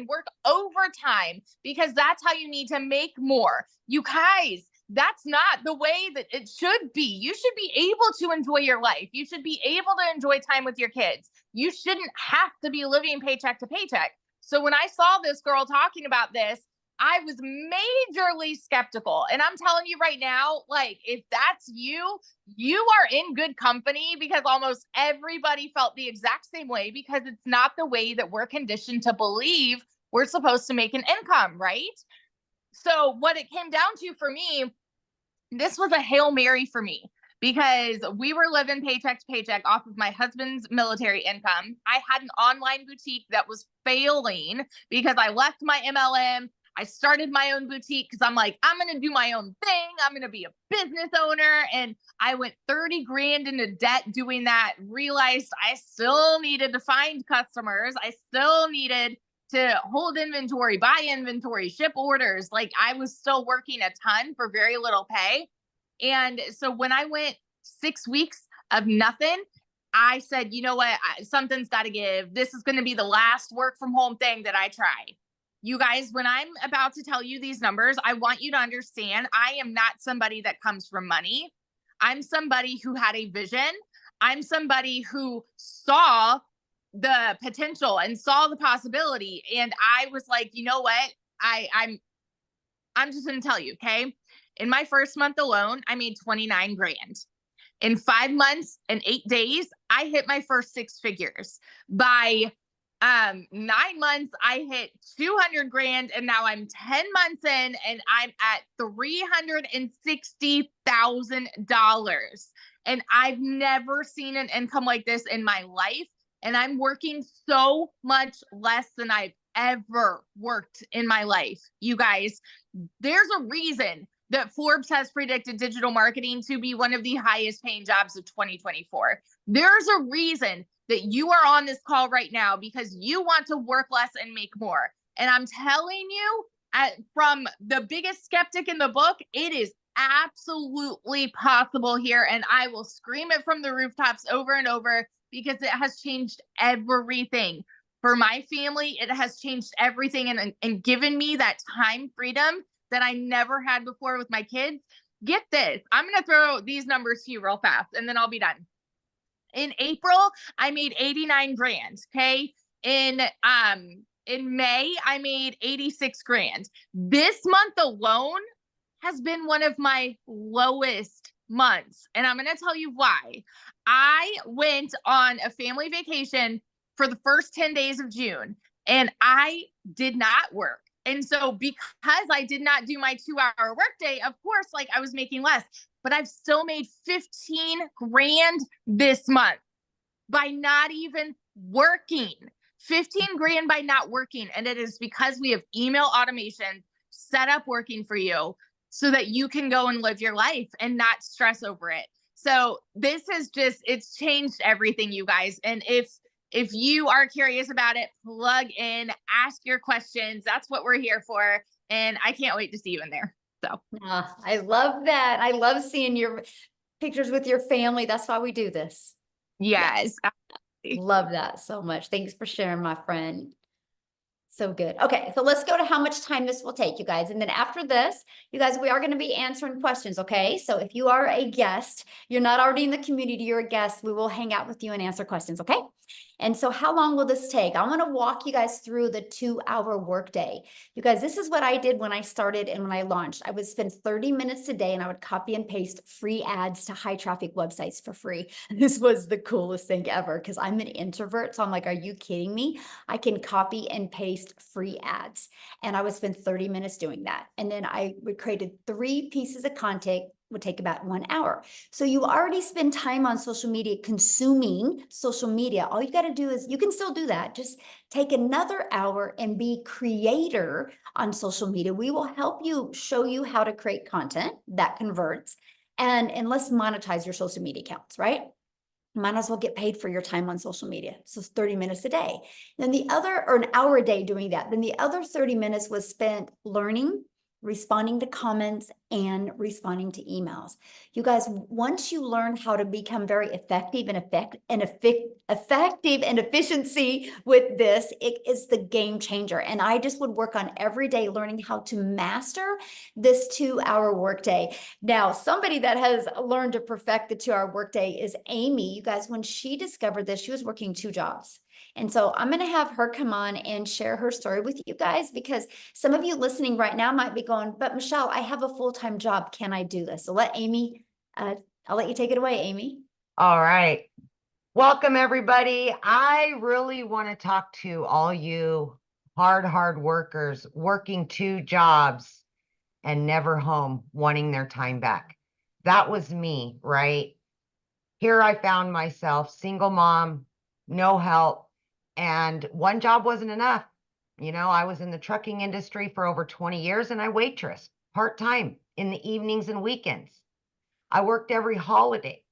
work overtime, because that's how you need to make more. You guys, that's not the way that it should be. You should be able to enjoy your life. You should be able to enjoy time with your kids. You shouldn't have to be living paycheck to paycheck. So when I saw this girl talking about this, I was majorly skeptical. And I'm telling you right now, like, if that's you, you are in good company, because almost everybody felt the exact same way, because it's not the way that we're conditioned to believe we're supposed to make an income, right? So what it came down to for me, this was a Hail Mary for me, because we were living paycheck to paycheck off of my husband's military income. I had an online boutique that was failing because I left my MLM. I started my own boutique because I'm like, I'm going to do my own thing. I'm going to be a business owner. And I went 30 grand into debt doing that, realized I still needed to find customers. I still needed to hold inventory, buy inventory, ship orders. Like, I was still working a ton for very little pay. And so when I went 6 weeks of nothing, I said, you know what? Something's got to give. This is going to be the last work from home thing that I try. You guys, when I'm about to tell you these numbers, I want you to understand I am not somebody that comes from money. I'm somebody who had a vision. I'm somebody who saw the potential and saw the possibility. And I was like, you know what? I'm just going to tell you, okay? In my first month alone, I made 29 grand. In 5 months and 8 days, I hit my first 6 figures. By 9 months, I hit 200 grand, and now I'm 10 months in and I'm at $360,000. And I've never seen an income like this in my life. And I'm working so much less than I've ever worked in my life. You guys, there's a reason that Forbes has predicted digital marketing to be one of the highest paying jobs of 2024. There's a reason that you are on this call right now, because you want to work less and make more. And I'm telling you, from the biggest skeptic in the book, it is absolutely possible here. And I will scream it from the rooftops over and over, because it has changed everything. For my family, it has changed everything and given me that time freedom that I never had before with my kids. Get this. I'm going to throw these numbers to you real fast, and then I'll be done. In April, I made 89 grand. Okay. In May, I made 86 grand. This month alone has been one of my lowest months. And I'm going to tell you why. I went on a family vacation for the first 10 days of June, and I did not work. And so because I did not do my 2-hour workday, of course, like, I was making less, but I've still made 15 grand this month by not even working. 15 grand by not working. And it is because we have email automation set up working for you so that you can go and live your life and not stress over it. So this is just, it's changed everything, you guys. And if you are curious about it, plug in, ask your questions. That's what we're here for. And I can't wait to see you in there. So I love that. I love seeing your pictures with your family. That's why we do this. yes. Love that so much. Thanks for sharing, my friend. So good. Okay, so let's go to how much time this will take, you guys. And then after this, you guys, we are going to be answering questions, okay? So if you are a guest, you're not already in the community, you're a guest, we will hang out with you and answer questions, okay? And so how long will this take? I want to walk you guys through the 2-hour workday. You guys, this is what I did when I started and when I launched. I would spend 30 minutes a day and I would copy and paste free ads to high traffic websites for free. This was the coolest thing ever because I'm an introvert. So I'm like, are you kidding me? I can copy and paste free ads. And I would spend 30 minutes doing that. And then I created 3 pieces of content, would take about 1 hour. So you already spend time on social media, consuming social media. All you got to do is, you can still do that. Just take another hour and be creator on social media. We will help you, show you how to create content that converts, and let's monetize your social media accounts, right? might as well get paid for your time on social media. So it's 30 minutes a day. Then the other, or an hour a day doing that. Then the other 30 minutes was spent learning, responding to comments, and responding to emails. You guys, once you learn how to become very effective and efficiency with this, it is the game changer. And I just would work on every day learning how to master this 2-hour workday. Now, somebody that has learned to perfect the 2-hour workday is Amy. You guys, when she discovered this, she was working 2 jobs. And so I'm going to have her come on and share her story with you guys, because some of you listening right now might be going, but Michelle, I have a full-time job. Can I do this? So let Amy, I'll let you take it away, Amy. All right. Welcome, everybody. I really want to talk to all you hard workers working 2 jobs and never home, wanting their time back. That was me, right? Here I found myself, single mom, no help, and 1 job wasn't enough. You know, I was in the trucking industry for over 20 years and I waitressed part-time in the evenings and weekends. I worked every holiday.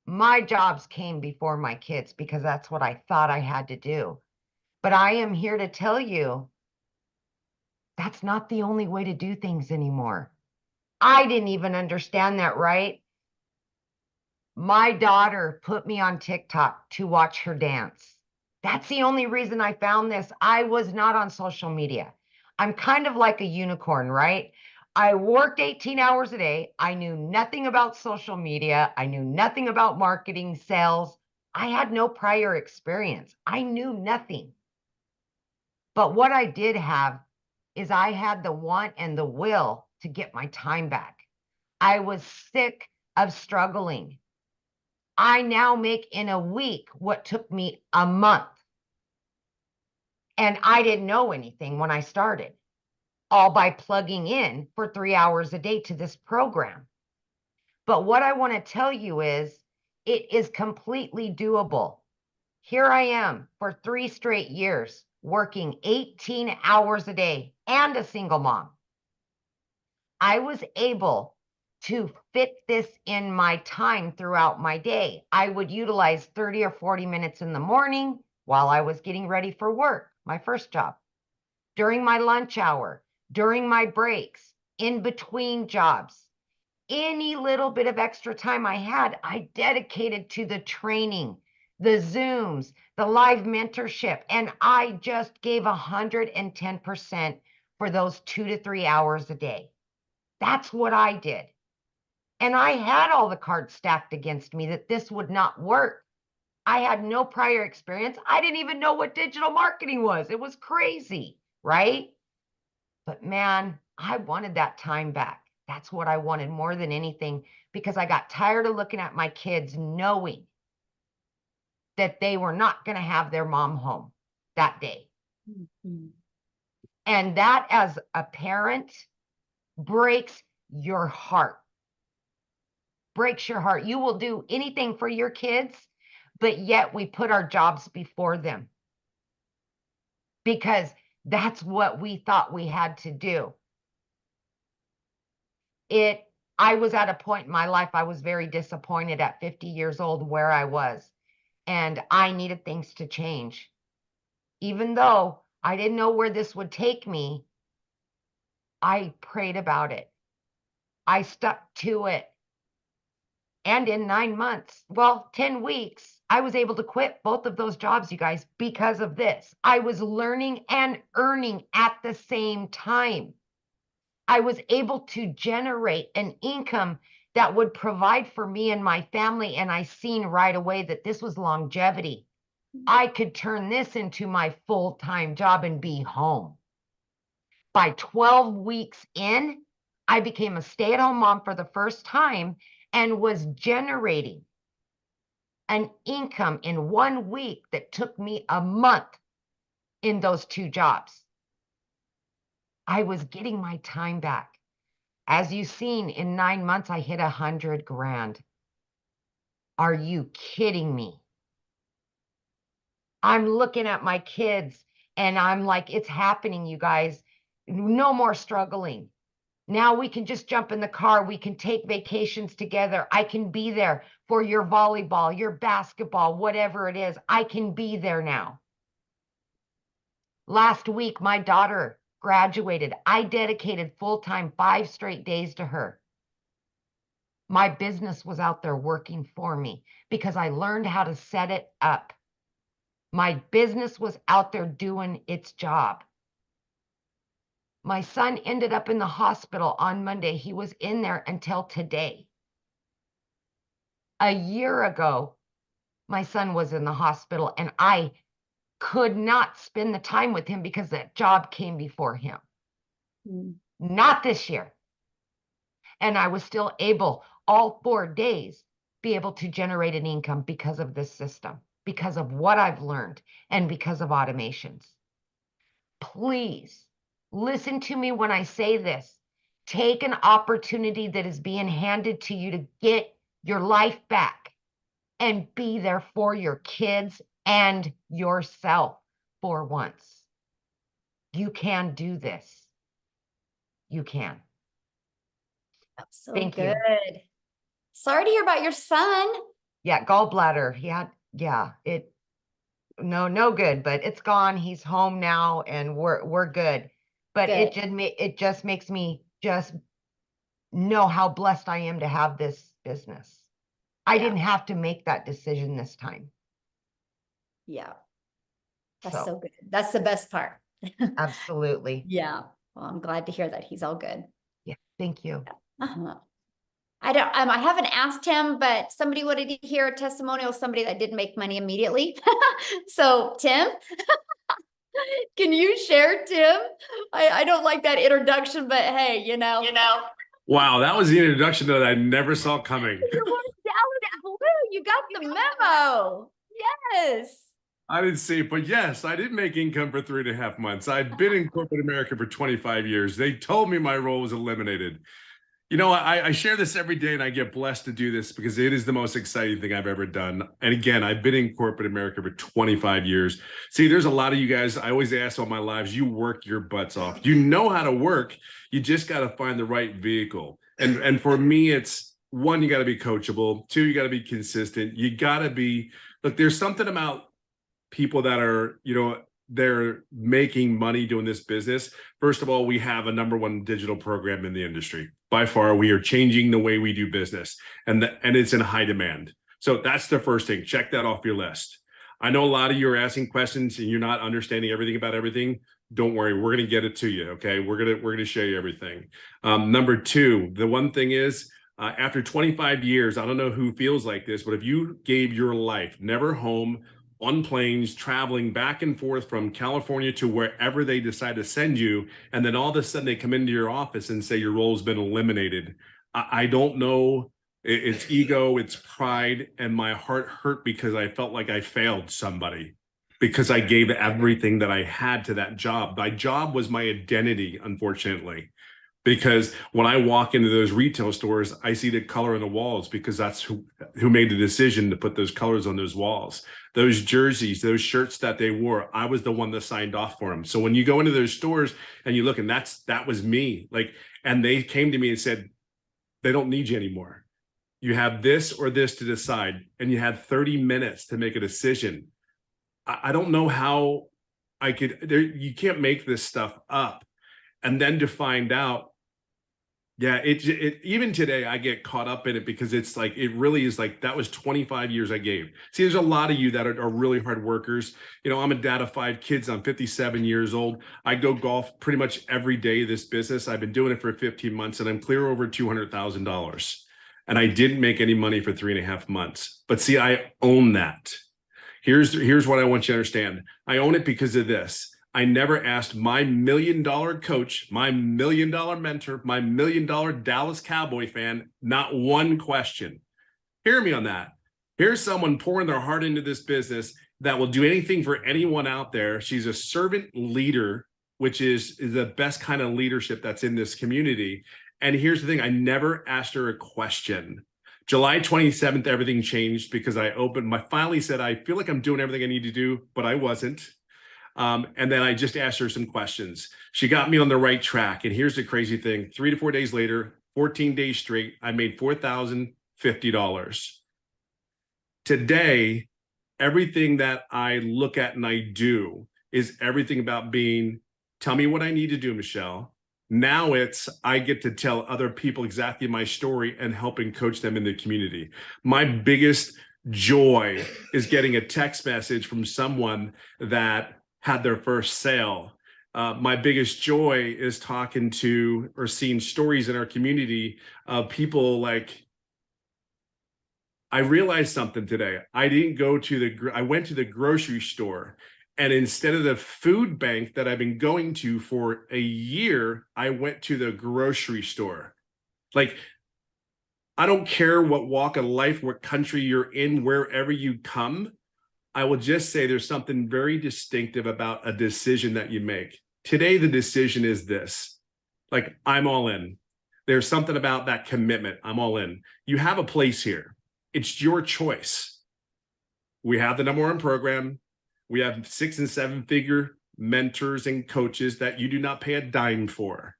My jobs came before my kids because that's what I thought I had to do. But I am here to tell you, that's not the only way to do things anymore. I didn't even understand that, right? My daughter put me on TikTok to watch her dance. That's the only reason I found this. I was not on social media. I'm kind of like a unicorn, right? I worked 18 hours a day. I knew nothing about social media. I knew nothing about marketing, sales. I had no prior experience. I knew nothing. But what I did have is I had the want and the will to get my time back. I was sick of struggling. I now make in a week what took me a month. And I didn't know anything when I started, all by plugging in for 3 hours a day to this program. But what I want to tell you is it is completely doable. Here I am for 3 straight years, working 18 hours a day and a single mom. I was able to fit this in my time throughout my day. I would utilize 30 or 40 minutes in the morning while I was getting ready for work, my first job, during my lunch hour, during my breaks, in between jobs. Any little bit of extra time I had, I dedicated to the training, the Zooms, the live mentorship, and I just gave 110% for those 2 to 3 hours a day. That's what I did. And I had all the cards stacked against me that this would not work. I had no prior experience. I didn't even know what digital marketing was. It was crazy, right? But man, I wanted that time back. That's what I wanted more than anything, because I got tired of looking at my kids knowing that they were not going to have their mom home that day. Mm-hmm. And that, as a parent, breaks your heart. Breaks your heart. You will do anything for your kids, but yet we put our jobs before them because that's what we thought we had to do. I was at a point in my life, I was very disappointed at 50 years old where I was, and I needed things to change. Even though I didn't know where this would take me, I prayed about it. I stuck to it. And in 9 months, 10 weeks, I was able to quit both of those jobs, you guys, because of this. I was learning and earning at the same time. I was able to generate an income that would provide for me and my family. And I seen right away that this was longevity. I could turn this into my full-time job and be home. By 12 weeks in, I became a stay-at-home mom for the first time and was generating an income in 1 week that took me a month in those 2 jobs. I was getting my time back. As you've seen, in 9 months, I hit 100 grand. Are you kidding me? I'm looking at my kids and I'm like, it's happening, you guys. No more struggling. Now we can just jump in the car. We can take vacations together. I can be there for your volleyball, your basketball, whatever it is. I can be there now. Last week, my daughter graduated. I dedicated full-time 5 straight days to her. My business was out there working for me because I learned how to set it up. My business was out there doing its job. My son ended up in the hospital on Monday. He was in there until today. A year ago, my son was in the hospital and I could not spend the time with him because that job came before him. Not this year. And I was still able, all 4 days, be able to generate an income because of this system, because of what I've learned, and because of automations. Please listen to me when I say this. Take an opportunity that is being handed to you to get your life back and be there for your kids and yourself for once. You can do this. You can. That's so Thank you. good. Sorry to hear about your son. Yeah, gallbladder. No good, but it's gone. He's home now and we're good. But Good. it just makes me just know how blessed I am to have this business. I Yeah. didn't have to make that decision this time. Yeah. That's so good. That's the best part. Absolutely. Yeah. Well, I'm glad to hear that he's all good. Yeah, thank you. Uh-huh. I haven't asked him, but somebody wanted to hear a testimonial, somebody that didn't make money immediately. So Tim, can you share, Tim? I don't like that introduction, but hey, you know. Wow, that was the introduction that I never saw coming. You were down blue. You got the memo. Yes. I didn't see it, but yes, I did make income for 3.5 months. I've been in corporate America for 25 years. They told me my role was eliminated. You know, I share this every day and I get blessed to do this because it is the most exciting thing I've ever done. And again, I've been in corporate America for 25 years. See, there's a lot of you guys, I always ask all my lives, you work your butts off. You know how to work. You just got to find the right vehicle. And for me, it's 1, you got to be coachable. 2, you got to be consistent. You got to be, look, there's something about people that are, you know, they're making money doing this business. First of all, we have a #1 digital program in the industry. By far, we are changing the way we do business, and it's in high demand. So that's the first thing. Check that off your list. I know a lot of you are asking questions and you're not understanding everything about everything. Don't worry, we're going to get it to you. Okay, we're gonna show you everything. #2, the one thing is, after 25 years, I don't know who feels like this, but if you gave your life never home, on planes, traveling back and forth from California to wherever they decide to send you, and then all of a sudden they come into your office and say your role's been eliminated. I don't know. It's ego, it's pride, and my heart hurt because I felt like I failed somebody because I gave everything that I had to that job. My job was my identity, unfortunately. Because when I walk into those retail stores, I see the color on the walls because that's who made the decision to put those colors on those walls. Those jerseys, those shirts that they wore, I was the one that signed off for them. So when you go into those stores and you look, and that was me. And they came to me and said, they don't need you anymore. You have this or this to decide, and you had 30 minutes to make a decision. I don't know how you can't make this stuff up. And then to find out, yeah, it even today I get caught up in it because it's like, it really is like, that was 25 years I gave. See, there's a lot of you that are really hard workers. You know, I'm a dad of 5 kids. I'm 57 years old. I go golf pretty much every day of this business. I've been doing it for 15 months and I'm clear over $200,000. And I didn't make any money for 3.5 months. But see, I own that. Here's what I want you to understand. I own it because of this. I never asked my $1 million coach, my $1 million mentor, my $1 million Dallas Cowboy fan, not one question. Hear me on that. Here's someone pouring their heart into this business that will do anything for anyone out there. She's a servant leader, which is the best kind of leadership that's in this community. And here's the thing, I never asked her a question. July 27th, everything changed because I finally said, I feel like I'm doing everything I need to do, but I wasn't. And then I just asked her some questions. She got me on the right track. And here's the crazy thing. 3 to 4 days later, 14 days straight, I made $4,050. Today, everything that I look at and I do is everything about being, tell me what I need to do, Michelle. Now it's, I get to tell other people exactly my story and helping coach them in the community. My biggest joy is getting a text message from someone that had their first sale. My biggest joy is talking to or seeing stories in our community of people like, I realized something today. I went to the grocery store, and instead of the food bank that I've been going to for a year, I went to the grocery store. Like, I don't care what walk of life, what country you're in, wherever you come. I will just say there's something very distinctive about a decision that you make. Today, the decision is this. Like, I'm all in. There's something about that commitment. I'm all in. You have a place here. It's your choice. We have the #1 program. We have 6 and 7 figure mentors and coaches that you do not pay a dime for.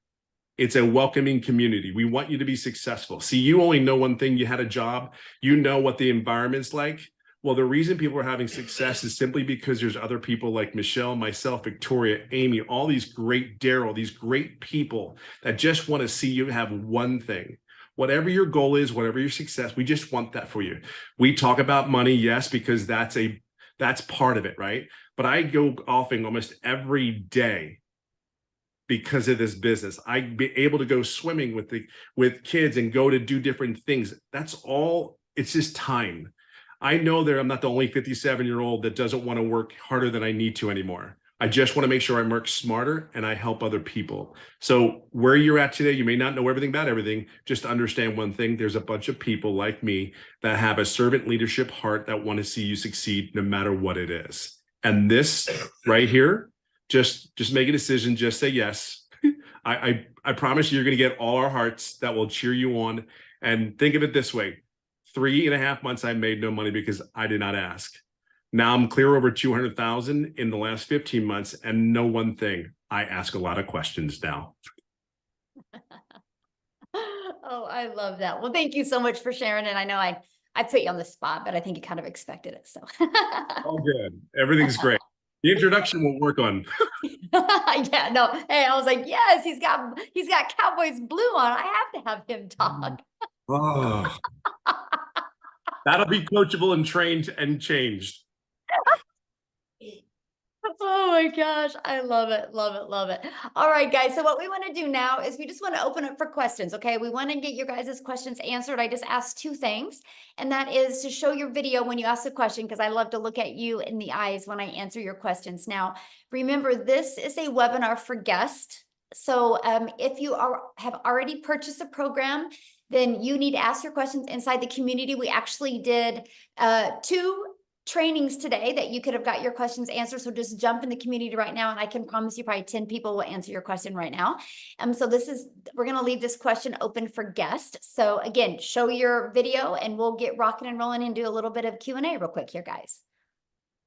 It's a welcoming community. We want you to be successful. See, you only know one thing. You had a job. You know what the environment's like. Well, the reason people are having success is simply because there's other people like Michelle, myself, Victoria, Amy, all these great Daryl, these great people that just want to see you have one thing. Whatever your goal is, whatever your success, we just want that for you. We talk about money, yes, because that's part of it, right? But I go golfing almost every day because of this business. I'd be able to go swimming with kids and go to do different things. That's all. It's just time. I know that I'm not the only 57-year-old that doesn't want to work harder than I need to anymore. I just want to make sure I work smarter and I help other people. So where you're at today, you may not know everything about everything. Just understand one thing. There's a bunch of people like me that have a servant leadership heart that want to see you succeed no matter what it is. And this right here, just make a decision. Just say yes. I promise you're going to get all our hearts that will cheer you on. And think of it this way. 3.5 months, I made no money because I did not ask. Now I'm clear over 200,000 in the last 15 months, and know one thing, I ask a lot of questions now. Oh, I love that. Well, thank you so much for sharing. And I know I put you on the spot, but I think you kind of expected it. So All good. Everything's great. The introduction will work on. yeah, no. Hey, I was like, yes, he's got Cowboys blue on. I have to have him talk. Oh, that'll be coachable and trained and changed. Oh my gosh, I love it, love it, love it. All right, guys. So what we want to do now is we just want to open up for questions. Okay, we want to get your guys' questions answered. I just asked 2 things, and that is to show your video when you ask the question, because I love to look at you in the eyes when I answer your questions. Now, remember, this is a webinar for guests. So if you have already purchased a program, then you need to ask your questions inside the community. We actually did 2 trainings today that you could have got your questions answered. So just jump in the community right now, and I can promise you probably 10 people will answer your question right now. So we're going to leave this question open for guests. So again, show your video and we'll get rocking and rolling and do a little bit of Q&A real quick here, guys.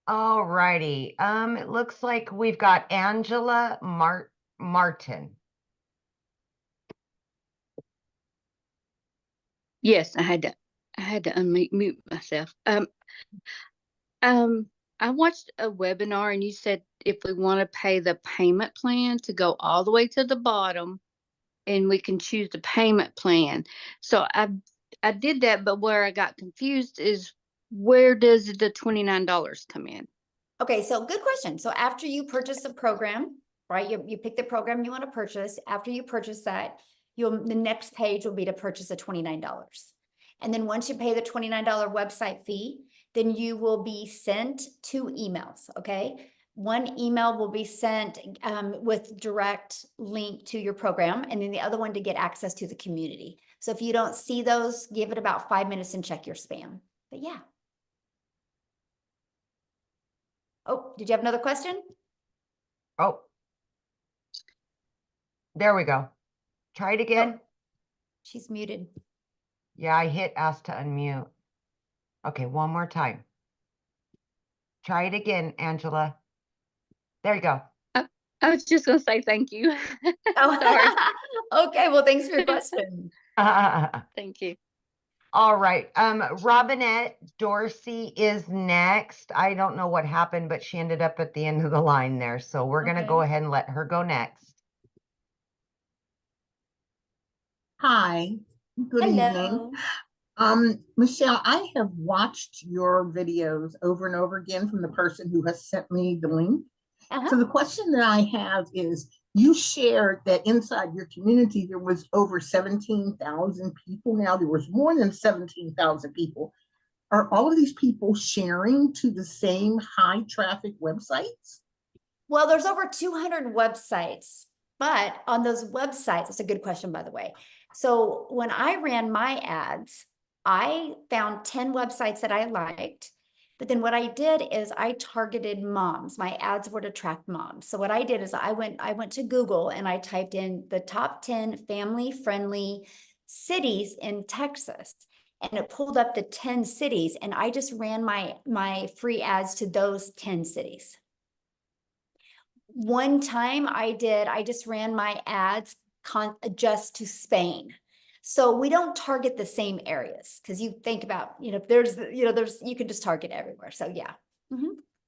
All righty. It looks like we've got Angela Martin. Yes, I had to unmute myself. I watched a webinar and you said if we want to pay the payment plan to go all the way to the bottom, and we can choose the payment plan. So I did that, but where I got confused is, where does the $29 come in? Okay, so good question. So after you purchase a program, right? You pick the program you want to purchase. After you purchase that, the next page will be to purchase a $29. And then once you pay the $29 website fee, then you will be sent 2 emails, okay? One email will be sent with direct link to your program, and then the other one to get access to the community. So if you don't see those, give it about 5 minutes and check your spam. But yeah. Oh, did you have another question? Oh, there we go. Try it again. Oh, she's muted. Yeah, I hit ask to unmute. Okay, one more time. Try it again, Angela. There you go. I was just gonna say thank you. Oh, Sorry. okay, well, thanks for your question. Thank you. All right. Robinette Dorsey is next. I don't know what happened, but she ended up at the end of the line there. So we're going to go ahead and let her go next. Hi, good evening. Hello. Michelle, I have watched your videos over and over again from the person who has sent me the link. Uh-huh. So the question that I have is, you shared that inside your community, there was over 17,000 people. Now there was more than 17,000 people. Are all of these people sharing to the same high traffic websites? Well, there's over 200 websites, but on those websites, it's a good question, by the way. So when I ran my ads, I found 10 websites that I liked. But then what I did is I targeted moms. My ads were to attract moms. So what I did is I went to Google and I typed in the top 10 family-friendly cities in Texas. And it pulled up the 10 cities, and I just ran my free ads to those 10 cities. One time I just ran my ads just to Spain. So we don't target the same areas, because you think about, you can just target everywhere. So yeah.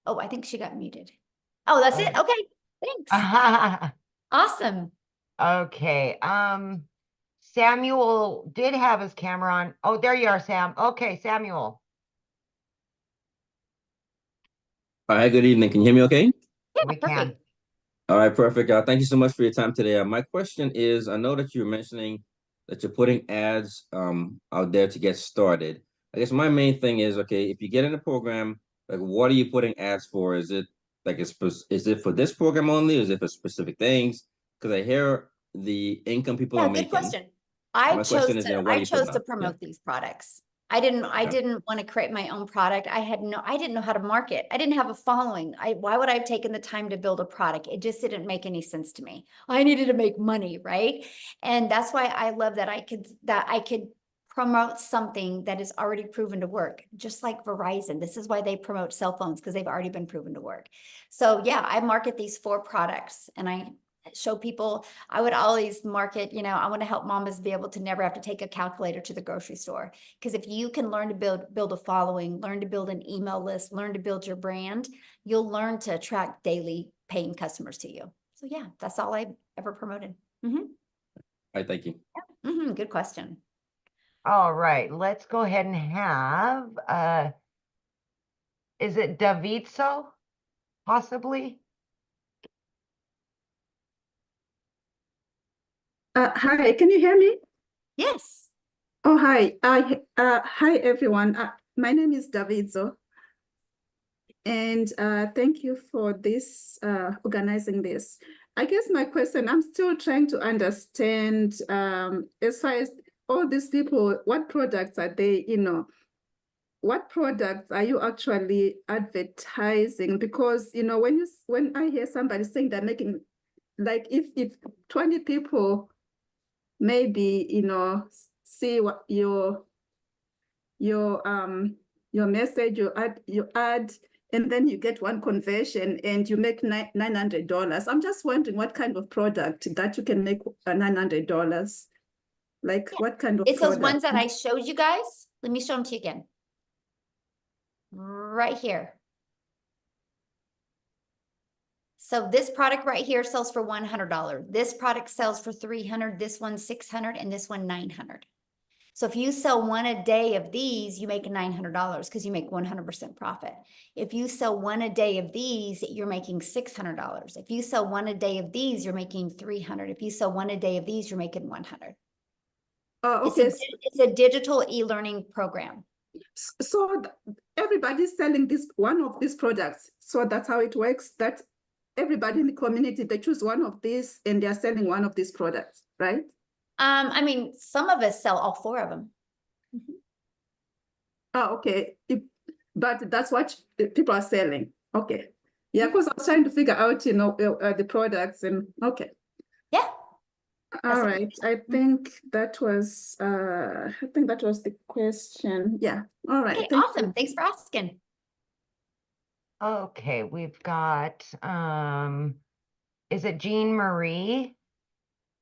Oh, I think she got muted. Oh, that's it. Okay, thanks. Awesome. Okay. Samuel did have his camera on. Oh, there you are, Sam. Okay, Samuel. Hi, good evening. Can you hear me okay? Yeah, We perfect. can. All right, perfect. Thank you so much for your time today. My question is, I know that you're mentioning that you're putting ads out there to get started. I guess my main thing is, okay, if you get in a program, like what are you putting ads for? Is it like is it for this program only? Is it for specific things? Because I hear the income people Yeah, are good making. question. My question is, what are I you chose putting to out? promote these products. I didn't want to create my own product. I didn't know how to market. I didn't have a following. Why would I have taken the time to build a product? It just didn't make any sense to me. I needed to make money, right? And that's why I love that I could promote something that is already proven to work, just like Verizon. This is why they promote cell phones, because they've already been proven to work. So yeah, I market these 4 products, and I show people. I would always market, I want to help mamas be able to never have to take a calculator to the grocery store. Because if you can learn to build a following, learn to build an email list, learn to build your brand, you'll learn to attract daily paying customers to you. So yeah, that's all I ever promoted. All right, thank you. Good question. All right, let's go ahead and have, is it Davidso, possibly? Hi, can you hear me? Yes. Oh, hi. Hi, everyone. My name is Davidzo. And thank you for this, organizing this. I guess my question, I'm still trying to understand, as far as all these people, what products are they, what products are you actually advertising? Because, when I hear somebody saying they're making, like if 20 people maybe see what your message, you add and then you get one conversion and you make $900. I'm just wondering what kind of product that you can make $900, like what kind of It's those product? ones that I showed you guys. Let me show them to you again. Right here. So this product right here sells for $100. This product sells for $300. This one $600, and this one $900. So if you sell one a day of these, you make $900 because you make 100% profit. If you sell one a day of these, you're making $600. If you sell one a day of these, you're making $300. If you sell one a day of these, you're making $100. Oh, okay. It's a digital e-learning program. So everybody's selling one of these products. So that's how it works. That everybody in the community, they choose one of these and they're selling one of these products, right? I mean, some of us sell all 4 of them. Oh, okay. But that's what people are selling. Okay. Yeah, because I was trying to figure out, the products and okay. Yeah. All right. I think that was the question. Yeah. All right. Okay, Thank awesome. you. Thanks for asking. Okay, we've got, is it Jean Marie?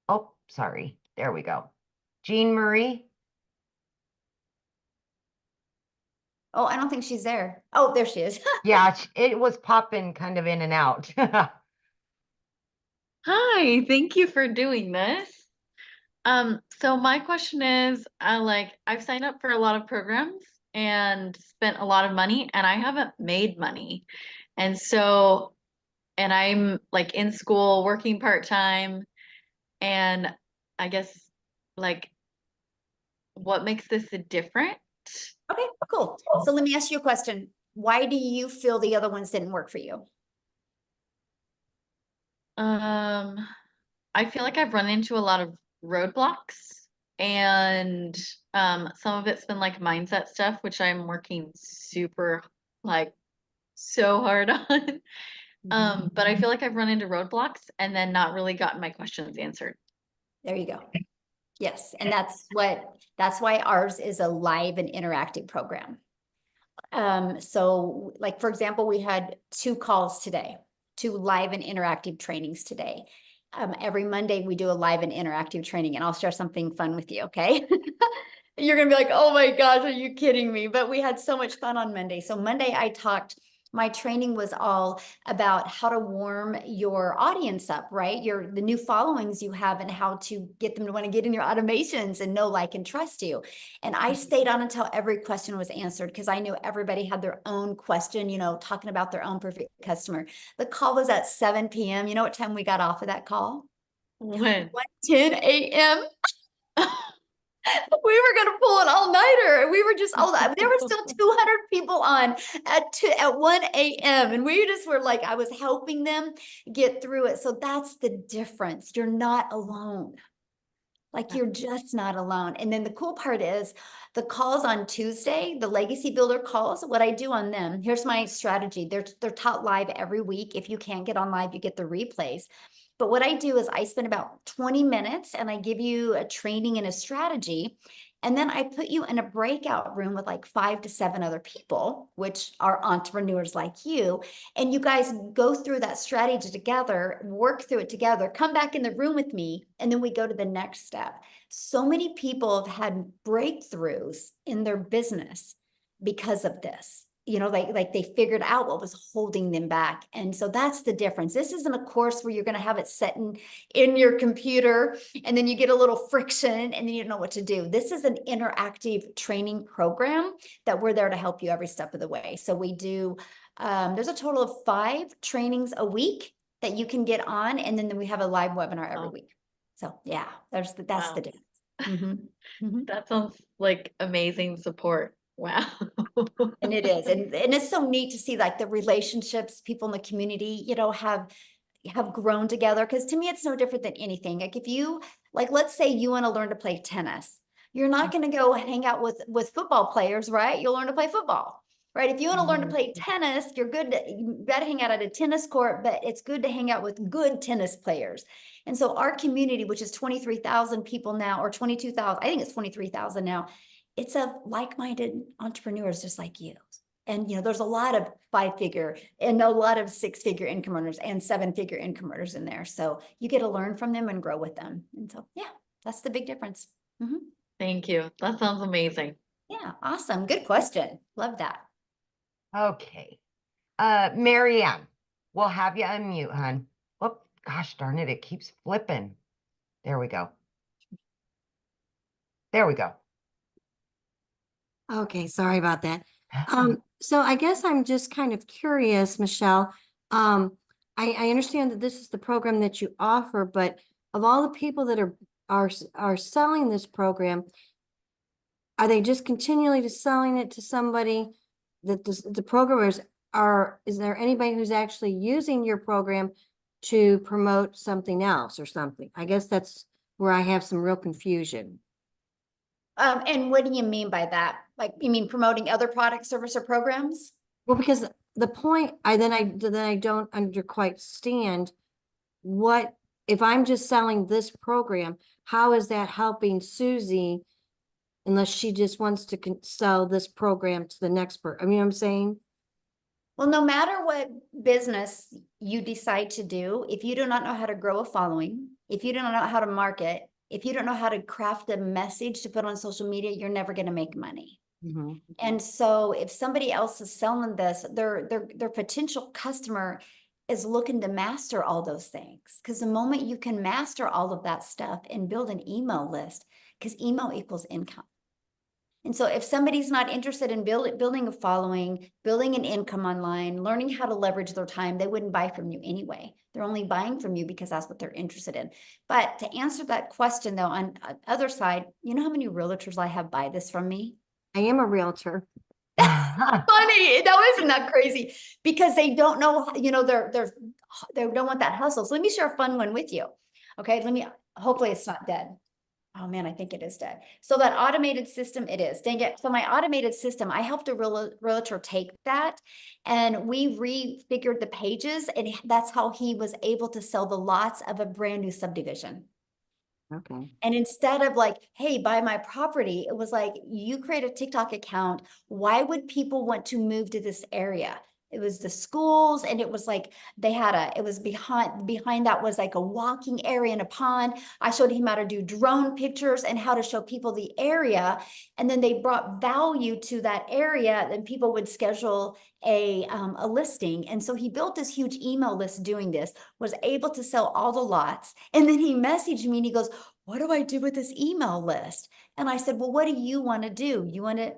Oh, sorry. There we go. Jean Marie. Oh, I don't think she's there. Oh, there she is. Yeah, it was popping kind of in and out. Hi, thank you for doing this. So my question is, I've signed up for a lot of programs and spent a lot of money and I haven't made money. And so, and I'm like in school working part-time and I guess like what makes this a different? Okay, cool. So let me ask you a question. Why do you feel the other ones didn't work for you? I feel like I've run into a lot of roadblocks and some of it's been like mindset stuff, which I'm working super like so hard on. But I feel like I've run into roadblocks and then not really gotten my questions answered. There you go. Yes, and that's why ours is a live and interactive program. So like, for example, we had 2 calls today, 2 live and interactive trainings today. Every Monday we do a live and interactive training, and I'll share something fun with you, okay? You're gonna be like, oh my gosh, are you kidding me? But we had so much fun on Monday. So Monday my training was all about how to warm your audience up, right? The new followings you have and how to get them to want to get in your automations and know, like, and trust you. And I stayed on until every question was answered because I knew everybody had their own question, talking about their own perfect customer. The call was at 7 p.m. You know what time we got off of that call? When? 10 a.m. We were going to pull an all-nighter. We were just, there were still 200 people on at 1 a.m. And we just were like, I was helping them get through it. So that's the difference. You're not alone. Like, you're just not alone. And then the cool part is the calls on Tuesday, the Legacy Builder calls, what I do on them, here's my strategy. They're taught live every week. If you can't get on live, you get the replays. But what I do is I spend about 20 minutes and I give you a training and a strategy. And then I put you in a breakout room with like 5 to 7 other people, which are entrepreneurs like you. And you guys go through that strategy together, work through it together, come back in the room with me, and then we go to the next step. So many people have had breakthroughs in their business because of this. Like they figured out what was holding them back. And so that's the difference. This isn't a course where you're going to have it set in your computer and then you get a little friction and then you don't know what to do. This is an interactive training program that we're there to help you every step of the way. So we do, there's a total of 5 trainings a week that you can get on. And then we have a live webinar every week. So yeah, that's the difference. Mm-hmm. That sounds like amazing support. Wow. And it is. And it's so neat to see like the relationships people in the community, have grown together. Because to me, it's no different than anything. Like if you, like, let's say you want to learn to play tennis, you're not going to go hang out with football players, right? You'll learn to play football, right? If you want to learn to play tennis, you got to hang out at a tennis court, but it's good to hang out with good tennis players. And so our community, which is 23,000 people now, or 22,000, I think it's 23,000 now, it's of like-minded entrepreneurs just like you. And, there's a lot of 5-figure and a lot of 6-figure income earners and 7-figure income earners in there. So you get to learn from them and grow with them. And so, yeah, that's the big difference. Mm-hmm. Thank you. That sounds amazing. Yeah, awesome. Good question. Love that. Okay. Marianne, we'll have you unmute, hon. Oh, gosh darn it. It keeps flipping. There we go. There we go. Okay, sorry about that. So I guess I'm just kind of curious, Michelle. I understand that this is the program that you offer, but of all the people that are selling this program, are they just continually just selling it to somebody that the programmers is there anybody who's actually using your program to promote something else or something? I guess that's where I have some real confusion. And what do you mean by that? Like, you mean promoting other products, service, or programs? Well, because the point I don't quite stand what if I'm just selling this program, how is that helping Susie unless she just wants to sell this program to the next person? I mean, what I'm saying? Well, no matter what business you decide to do, if you do not know how to grow a following, if you do not know how to market, if you don't know how to craft a message to put on social media, you're never going to make money. Mhm. And so if somebody else is selling this, their potential customer is looking to master all those things. Because the moment you can master all of that stuff and build an email list, because email equals income. And so if somebody's not interested in building a following, building an income online, learning how to leverage their time, they wouldn't buy from you anyway. They're only buying from you because that's what they're interested in. But to answer that question though, on the other side, you know how many realtors I have buy this from me? I am a realtor. Funny. No, isn't that crazy? Because they don't know, they don't want that hustle. So let me share a fun one with you. Okay, hopefully it's not dead. Oh man, I think it is dead. So that automated system, it is. Dang it. So my automated system, I helped a realtor take that and we refigured the pages, and that's how he was able to sell the lots of a brand new subdivision. Okay. And instead of like, hey, buy my property, it was like, you create a TikTok account. Why would people want to move to this area? It was the schools, and it was like it was behind that was like a walking area and a pond. I showed him how to do drone pictures and how to show people the area. And then they brought value to that area, and people would schedule a listing. And so he built this huge email list doing this, was able to sell all the lots. And then he messaged me and he goes, what do I do with this email list? And I said, well, what do you want to do? You want to,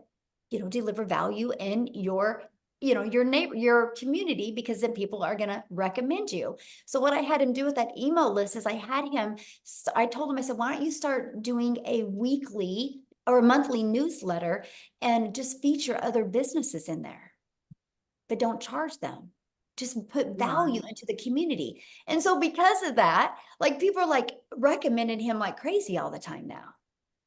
deliver value in your neighbor, your community, because then people are going to recommend you. So what I had him do with that email list is I told him, I said, why don't you start doing a weekly or a monthly newsletter and just feature other businesses in there, but don't charge them. Just put value into the community. And so because of that, people are like recommending him like crazy all the time now.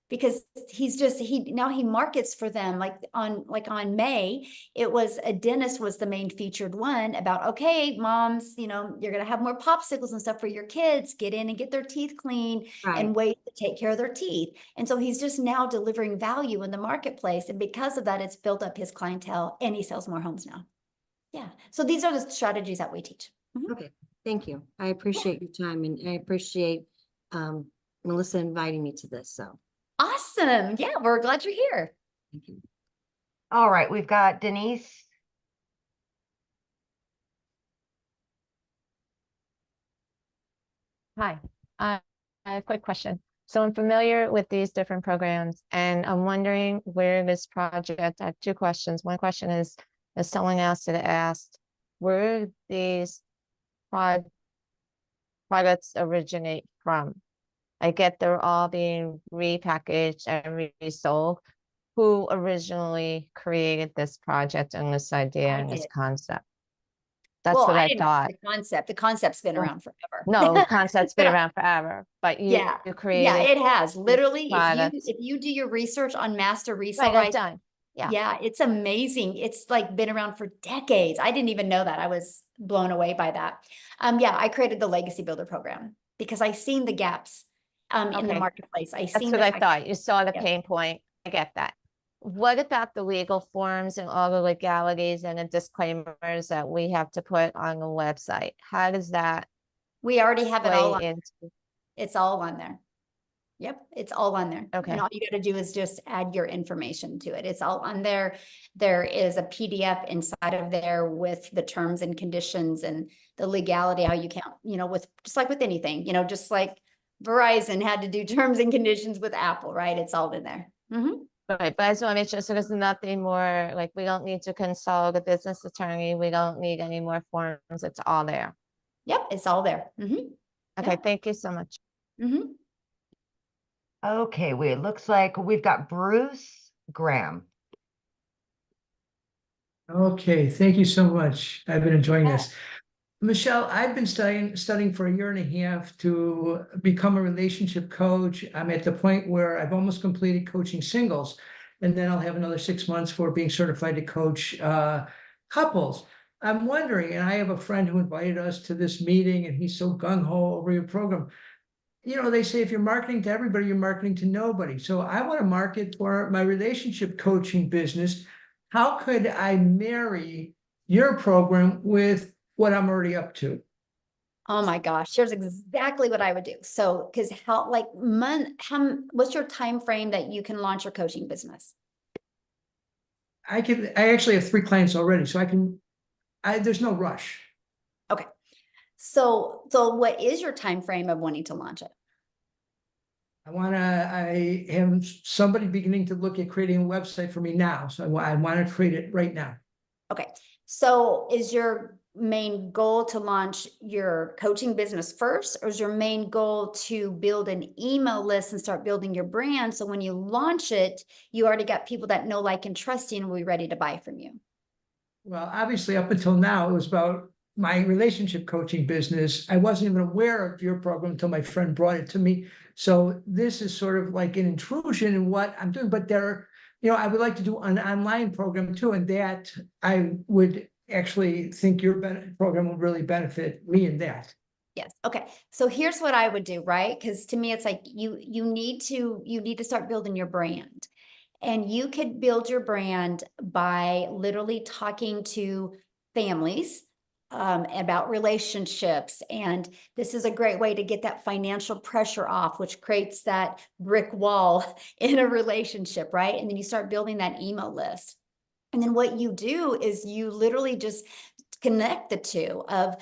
Because now he markets for them on May, it was a dentist was the main featured one about, okay, moms, you're going to have more popsicles and stuff for your kids, get in and get their teeth cleaned and wait to take care of their teeth. And so he's just now delivering value in the marketplace. And because of that, it's built up his clientele and he sells more homes now. Yeah. So these are the strategies that we teach. Okay. Thank you. I appreciate your time, and I appreciate Melissa inviting me to this. So. Awesome. Yeah, we're glad you're here. Thank you. All right, we've got Denise. Hi, a quick question. So I'm familiar with these different programs, and I'm wondering where this project, I have two questions. One question is, as someone else had asked, where these products originate from? I get they're all being repackaged and resold. Who originally created this project and this idea and this concept? That's what I thought. The concept's been around forever. No, the concept's been around forever, but you created. Yeah, it has. Literally, products. if you do your research on master resale, Right, I've done. Yeah, it's amazing. It's like been around for decades. I didn't even know that. I was blown away by that. Yeah, I created the Legacy Builder program because I seen the gaps in the marketplace. That's what I thought. You saw the pain point. I get that. What about the legal forms and all the legalities and the disclaimers that we have to put on the website? How does that? We already have it all. It's all on there. Yep, it's all on there. Okay. And all you got to do is just add your information to it. It's all on there. There is a PDF inside of there with the terms and conditions and the legality, how you can't, with just like with anything, just like Verizon had to do terms and conditions with Apple, right? It's all in there. Right, but I just want to make sure, so there's nothing more, like we don't need to consult a business attorney. We don't need any more forms. It's all there. Yep, it's all there. Okay, thank you so much. Okay, it looks like we've got Bruce Graham. Okay, thank you so much. I've been enjoying this. Michelle, I've been studying for a year and a half to become a relationship coach. I'm at the point where I've almost completed coaching singles, and then I'll have another 6 months for being certified to coach couples. I'm wondering, and I have a friend who invited us to this meeting, and he's so gung-ho over your program. They say if you're marketing to everybody, you're marketing to nobody. So I want to market for my relationship coaching business. How could I marry your program with what I'm already up to? Oh my gosh, here's exactly what I would do. So, because what's your time frame that you can launch your coaching business? I actually have 3 clients already, so there's no rush. Okay. So what is your time frame of wanting to launch it? I have somebody beginning to look at creating a website for me now. So I want to create it right now. Okay. So is your main goal to launch your coaching business first, or is your main goal to build an email list and start building your brand? So when you launch it, you already got people that know, like, and trust you and will be ready to buy from you. Well, obviously, up until now, it was about my relationship coaching business. I wasn't even aware of your program until my friend brought it to me. So this is sort of like an intrusion in what I'm doing. But I would like to do an online program too, and that I would actually think your program would really benefit me in that. Yes. Okay. So here's what I would do, right? Because to me, it's like you need to start building your brand. And you could build your brand by literally talking to families about relationships. And this is a great way to get that financial pressure off, which creates that brick wall in a relationship, right? And then you start building that email list. And then what you do is you literally just connect the two of,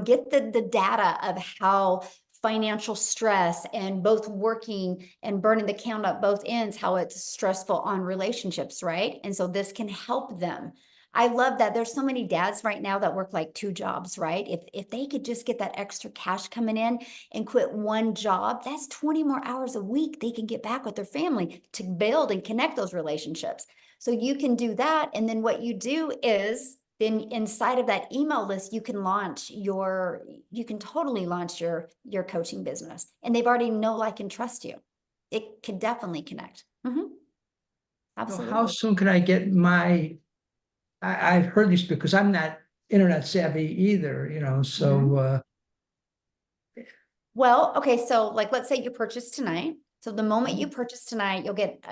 get the data of how financial stress and both working and burning the count at both ends, how it's stressful on relationships, right? And so this can help them. I love that there's so many dads right now that work like 2 jobs, right? If they could just get that extra cash coming in and quit one job, that's 20 more hours a week they can get back with their family to build and connect those relationships. So you can do that. And then what you do is then inside of that email list, you can totally launch your coaching business. And they've already know, like, and trust you. It can definitely connect. So Absolutely. how soon can I get I've heard these because I'm not internet savvy either, so Well, okay, so like, let's say you purchase tonight. So the moment you purchase tonight, you'll get,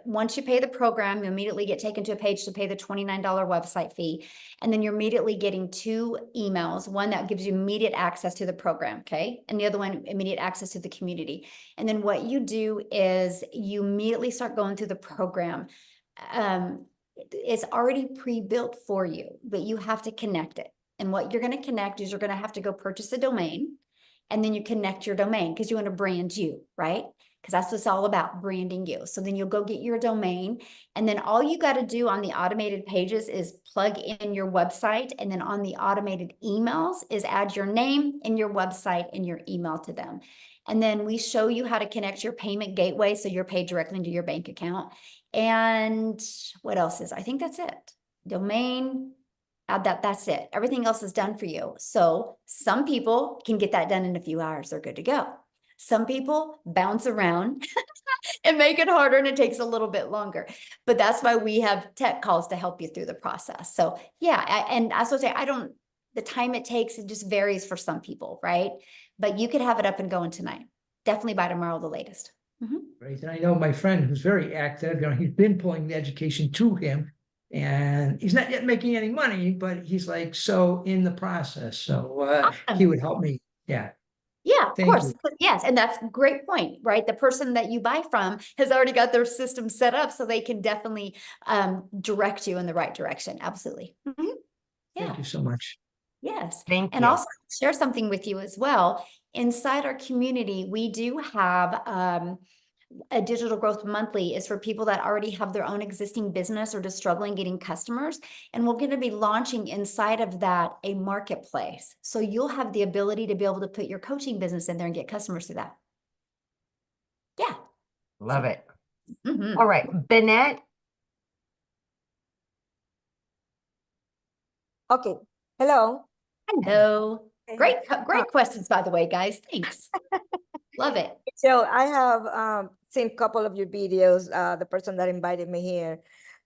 once you pay the program, you immediately get taken to a page to pay the $29 website fee. And then you're immediately getting 2 emails, one that gives you immediate access to the program, okay? And the other one, immediate access to the community. And then what you do is you immediately start going through the program. It's already pre-built for you, but you have to connect it. And what you're going to connect is you're going to have to go purchase a domain. And then you connect your domain because you want to brand you, right? Because that's what it's all about, branding you. So then you'll go get your domain. And then all you got to do on the automated pages is plug in your website. And then on the automated emails is add your name and your website and your email to them. And then we show you how to connect your payment gateway so you're paid directly into your bank account. And what else is? I think that's it. Domain, add that, that's it. Everything else is done for you. So some people can get that done in a few hours. They're good to go. Some people bounce around and make it harder, and it takes a little bit longer. But that's why we have tech calls to help you through the process. So yeah, and I was say, the time it takes, it just varies for some people, right? But you could have it up and going tonight. Definitely by tomorrow, the latest. Right. And I know my friend who's very active, he's been pulling the education to him. And he's not yet making any money, but he's like so in the process. So Awesome. he would help me. Yeah. Yeah, of Thank course. you. Yes. And that's a great point, right? The person that you buy from has already got their system set up, so they can definitely direct you in the right direction. Absolutely. Yeah. Thank you so much. Yes. Thank And you. also share something with you as well. Inside our community, we do have a digital growth monthly is for people that already have their own existing business or just struggling getting customers. And we're going to be launching inside of that a marketplace. So you'll have the ability to be able to put your coaching business in there and get customers through that. Yeah. Love it. All right, Bennett. Okay. Hello. Hello. Great questions, by the way, guys. Thanks. Love it. So I have seen a couple of your videos, the person that invited me here,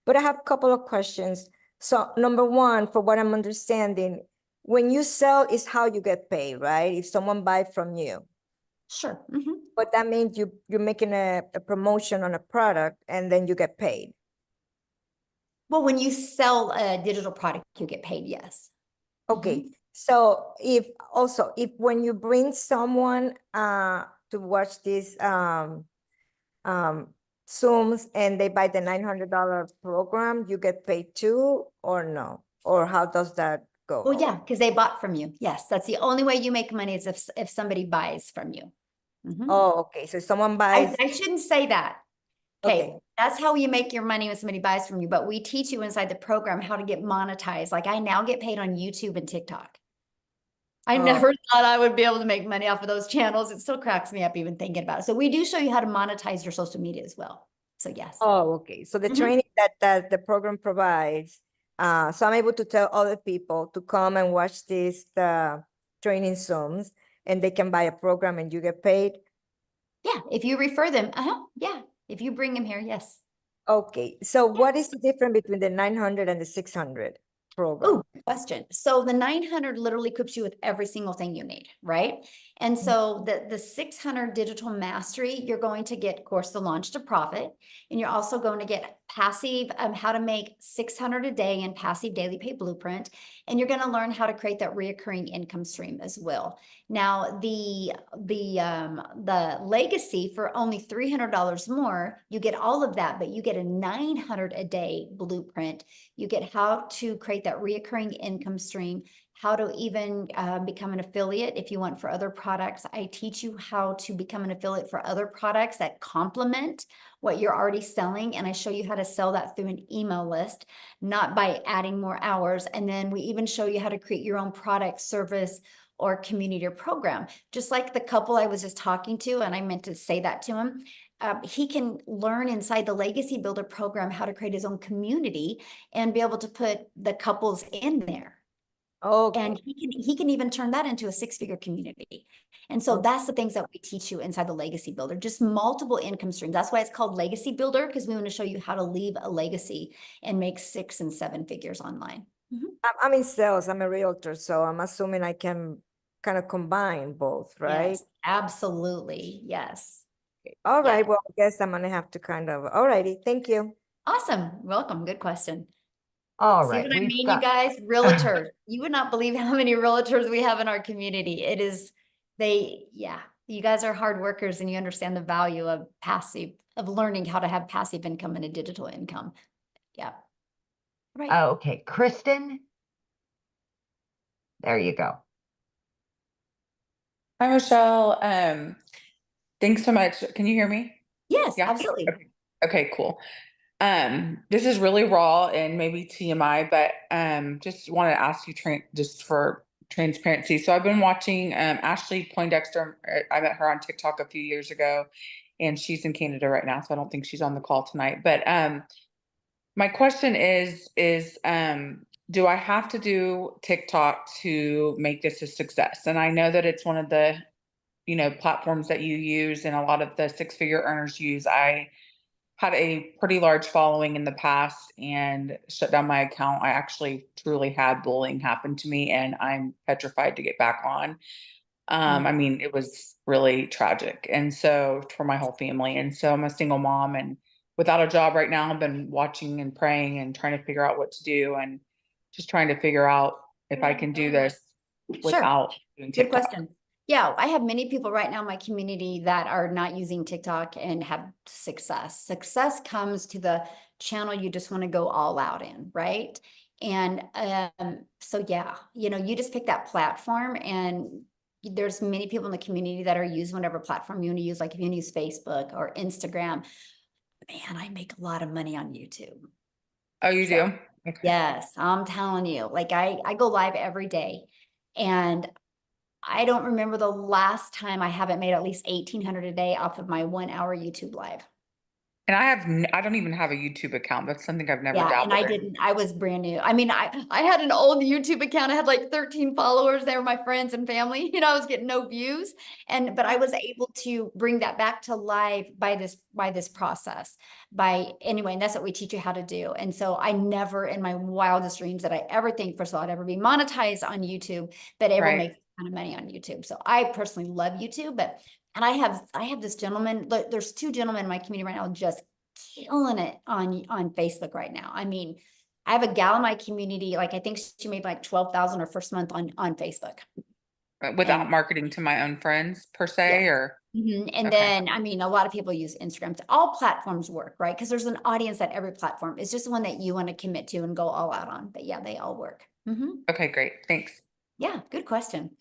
but I have a couple of questions. So number one, for what I'm understanding, when you sell is how you get paid, right? If someone buys from you. Sure. But that means you're making a promotion on a product and then you get paid. Well, when you sell a digital product, you get paid, yes. Okay, so if when you bring someone to watch these Zooms and they buy the $900 program, you get paid too, or no? Or how does that go? Well, yeah, because they bought from you. Yes, that's the only way you make money is if somebody buys from you. Oh, okay. So someone buys. I shouldn't say that. Okay. Okay, that's how you make your money when somebody buys from you. But we teach you inside the program how to get monetized. Like I now get paid on YouTube and TikTok. I never thought I would be able to make money off of those channels. It still cracks me up even thinking about it. So we do show you how to monetize your social media as well. So yes. Oh, okay. So the training that the program provides, so I'm able to tell other people to come and watch these training Zooms, and they can buy a program and you get paid. Yeah, if you refer them, yeah. If you bring them here, yes. Okay, so what is the difference between the 900 and the 600 program? Oh, good question. So the 900 literally equips you with every single thing you need, right? And so the 600 digital mastery, you're going to get, of course, the launch to profit, and you're also going to get passive, how to make 600 a day in passive daily pay blueprint, and you're going to learn how to create that reoccurring income stream as well. Now, the legacy for only $300 more, you get all of that, but you get a 900 a day blueprint. You get how to create that reoccurring income stream, how to even become an affiliate if you want for other products. I teach you how to become an affiliate for other products that complement what you're already selling. And I show you how to sell that through an email list, not by adding more hours. And then we even show you how to create your own product, service, or community or program. Just like the couple I was just talking to, and I meant to say that to him. He can learn inside the Legacy Builder program how to create his own community and be able to put the couples in there. Okay. And he can even turn that into a 6-figure community. And so that's the things that we teach you inside the Legacy Builder, just multiple income streams. That's why it's called Legacy Builder, because we want to show you how to leave a legacy and make 6 and 7 figures online. I'm in sales, I'm a realtor, so I'm assuming I can kind of combine both, right? Yes, absolutely. Yes. All right, well, I guess I'm gonna have to kind of, all righty, thank you. Awesome. Welcome. Good question. All See right, what I we've mean, got- you guys? Realtors. You would not believe how many realtors we have in our community. It is, you guys are hard workers and you understand the value of learning how to have passive income and a digital income. Yeah. Right. Okay, Kristen. There you go. Hi, Michelle. Thanks so much. Can you hear me? Yes, Yeah. absolutely. Okay, cool. This is really raw and maybe TMI, but just want to ask you just for transparency. So I've been watching Ashley Poindexter. I met her on TikTok a few years ago, and she's in Canada right now, so I don't think she's on the call tonight. But my question is do I have to do TikTok to make this a success? And I know that it's one of the platforms that you use and a lot of the 6-figure earners use. I had a pretty large following in the past and shut down my account. I actually truly had bullying happen to me, and I'm petrified to get back on. I mean, it was really tragic. And so for my whole family. And so I'm a single mom and without a job right now. I've been watching and praying and trying to figure out what to do and just trying to figure out if I can do this without doing TikTok. Good question. Yeah, I have many people right now in my community that are not using TikTok and have success. Success comes to the channel you just want to go all out in, right? And so yeah, you just pick that platform, and there's many people in the community that are using whatever platform you want to use. Like if you want to use Facebook or Instagram, man, I make a lot of money on YouTube. Oh, you do? Okay. Yes, I'm telling you, like I go live every day, and I don't remember the last time I haven't made at least 1,800 a day off of my 1-hour YouTube live. And I don't even have a YouTube account. That's something I've never Yeah, dabbled and I in. didn't. I was brand new. I mean, I had an old YouTube account. I had like 13 followers. They were my friends and family. I was getting no views, but I was able to bring that back to life by this process. Anyway, and that's what we teach you how to do. And so I never in my wildest dreams that I ever think, first of all, I'd ever be monetized on YouTube, but ever make a ton of money on YouTube. So I personally love YouTube, and I have this gentleman. There's 2 gentlemen in my community right now just killing it on Facebook right now. I mean, I have a gal in my community, like I think she made like 12,000 her first month on Facebook. Without And marketing to my own friends per se, yes. or And okay. then, I mean, a lot of people use Instagram. All platforms work, right? Because there's an audience at every platform. It's just the one that you want to commit to and go all out on. But yeah, they all work. Okay, great. Thanks. Yeah, good question.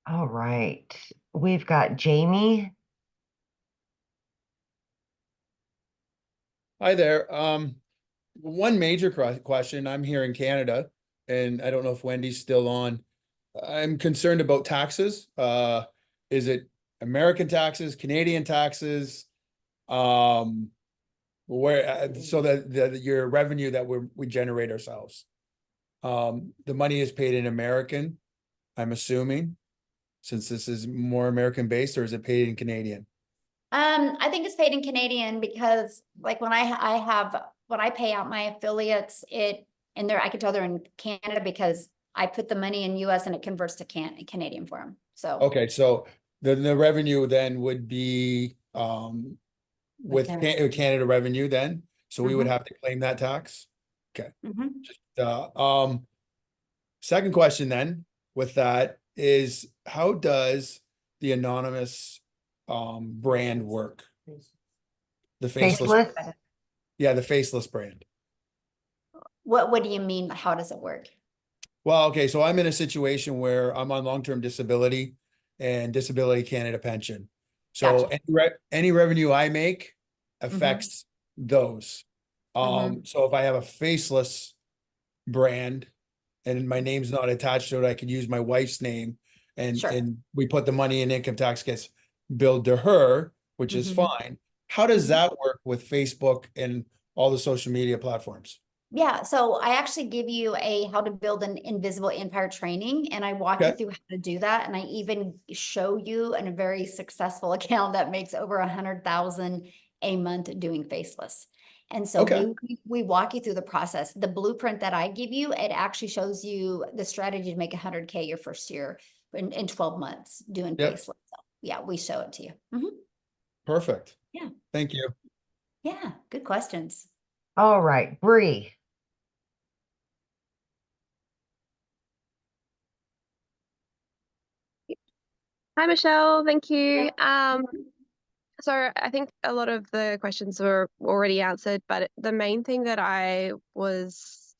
All right. We've got Jamie. Hi there. One major question. I'm here in Canada, and I don't know if Wendy's still on. I'm concerned about taxes. Is it American taxes, Canadian taxes? Where so that your revenue that we generate ourselves. The money is paid in American, I'm assuming, since this is more American based, or is it paid in Canadian? I think it's paid in Canadian because like when I pay out my affiliates, I can tell they're in Canada because I put the money in US and it converts to Canadian for them. So Okay, so the revenue then would be with Canada revenue then, so we would have to claim that tax. Okay. Second question then with that is, how does the anonymous brand work? The faceless. Yeah, the faceless brand. what do you mean? How does it work? Well, okay, so I'm in a situation where I'm on long-term disability and Disability Canada pension. So any revenue I make affects those. So if I have a faceless brand and my name's not attached to it, I could use my wife's name and we put the money in, income tax gets billed to her, which is fine. How does that work with Facebook and all the social media platforms? Yeah, so I actually give you a how to build an invisible empire training, and I walk you through how to do that. And I even show you in a very successful account that makes over 100,000 a month doing faceless. And so we walk you through the process. The blueprint that I give you, it actually shows you the strategy to make 100K your first year in 12 months doing faceless. So yeah, we show it to you. Perfect. Yeah. Thank you. Yeah, good questions. All right, Bree. Hi, Michelle. Thank you. So I think a lot of the questions were already answered, but the main thing that I was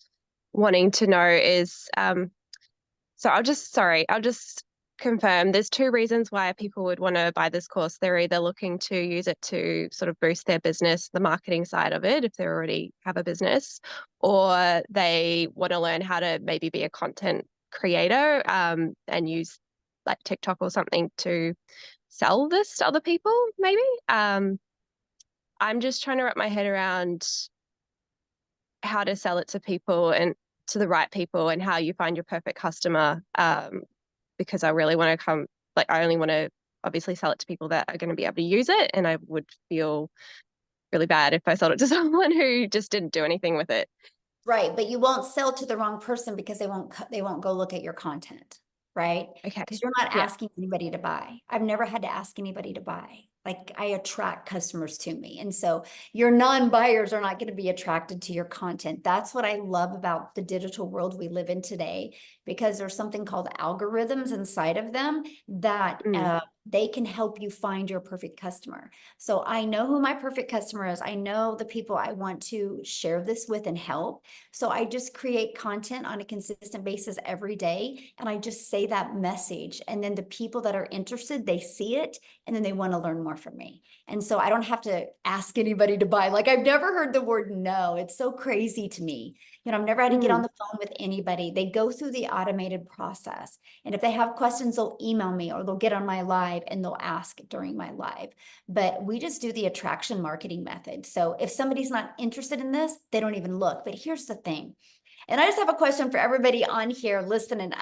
wanting to know is, so I'll just confirm there's two reasons why people would want to buy this course. They're either looking to use it to sort of boost their business, the marketing side of it, if they already have a business, or they want to learn how to maybe be a content creator and use like TikTok or something to sell this to other people, maybe. I'm just trying to wrap my head around how to sell it to people and to the right people and how you find your perfect customer. Because I really want to I only want to obviously sell it to people that are going to be able to use it. And I would feel really bad if I sold it to someone who just didn't do anything with it. Right, but you won't sell to the wrong person because they won't go look at your content, right? Okay. Because you're not asking anybody to buy. I've never had to ask anybody to buy. Like I attract customers to me. And so your non-buyers are not going to be attracted to your content. That's what I love about the digital world we live in today, because there's something called algorithms inside of them that they can help you find your perfect customer. So I know who my perfect customer is. I know the people I want to share this with and help. So I just create content on a consistent basis every day. And I just say that message. And then the people that are interested, they see it and then they want to learn more from me. And so I don't have to ask anybody to buy. Like I've never heard the word no. It's so crazy to me. You know, I've never had to get on the phone with anybody. They go through the automated process. And if they have questions, they'll email me or they'll get on my live and they'll ask during my live. But we just do the attraction marketing method. So if somebody's not interested in this, they don't even look. But here's the thing. And I just have a question for everybody on here listening.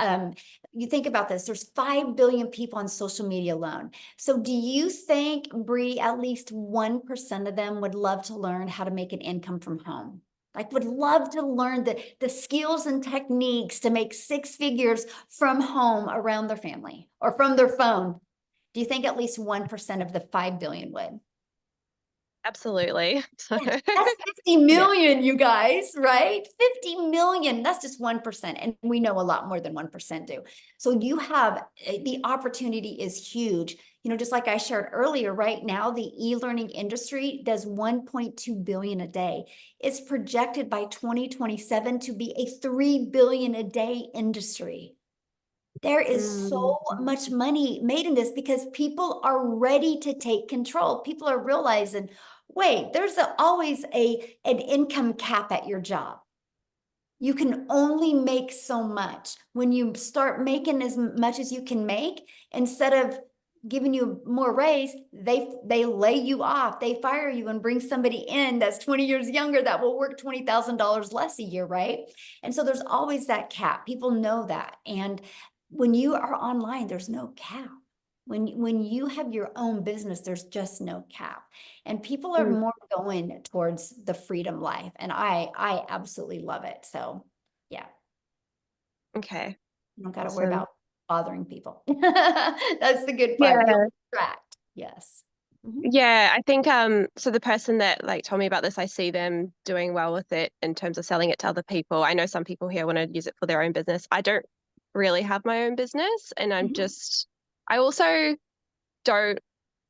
You think about this, there's 5 billion people on social media alone. So do you think, Bree, at least 1% of them would love to learn how to make an income from home? Like would love to learn the skills and techniques to make 6 figures from home around their family or from their phone. Do you think at least 1% of the 5 billion would? Absolutely. So That's 50 million, you guys, right? 50 million. That's just 1%. And we know a lot more than 1% do. So you have the opportunity is huge. You know, just like I shared earlier, right now, the e-learning industry does 1.2 billion a day. It's projected by 2027 to be a 3 billion a day industry. There is so much money made in this because people are ready to take control. People are realizing, wait, there's always an income cap at your job. You can only make so much. When you start making as much as you can make, instead of giving you more raise, they lay you off, they fire you and bring somebody in that's 20 years younger that will work $20,000 less a year, right? And so there's always that cap. People know that. And when you are online, there's no cap. When you have your own business, there's just no cap. And people are more going towards the freedom life. And I absolutely love it. So yeah. Okay. You don't got to worry Awesome. about bothering people. That's the good part. Yeah. You'll distract. Yes. Yeah, I think so the person that like told me about this, I see them doing well with it in terms of selling it to other people. I know some people here want to use it for their own business. I don't really have my own business, and I also don't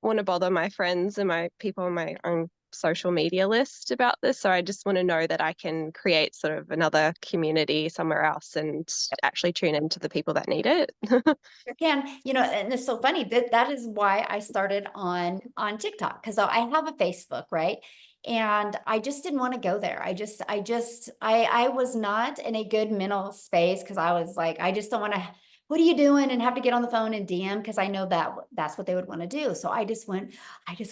want to bother my friends and my people on my own social media list about this. So I just want to know that I can create sort of another community somewhere else and actually tune into the people that need it. Sure can, you know, and it's so funny that is why I started on TikTok, because I have a Facebook, right? And I just didn't want to go there. I was not in a good mental space because I was like, I just don't want to, what are you doing? And have to get on the phone and DM because I know that that's what they would want to do. So I just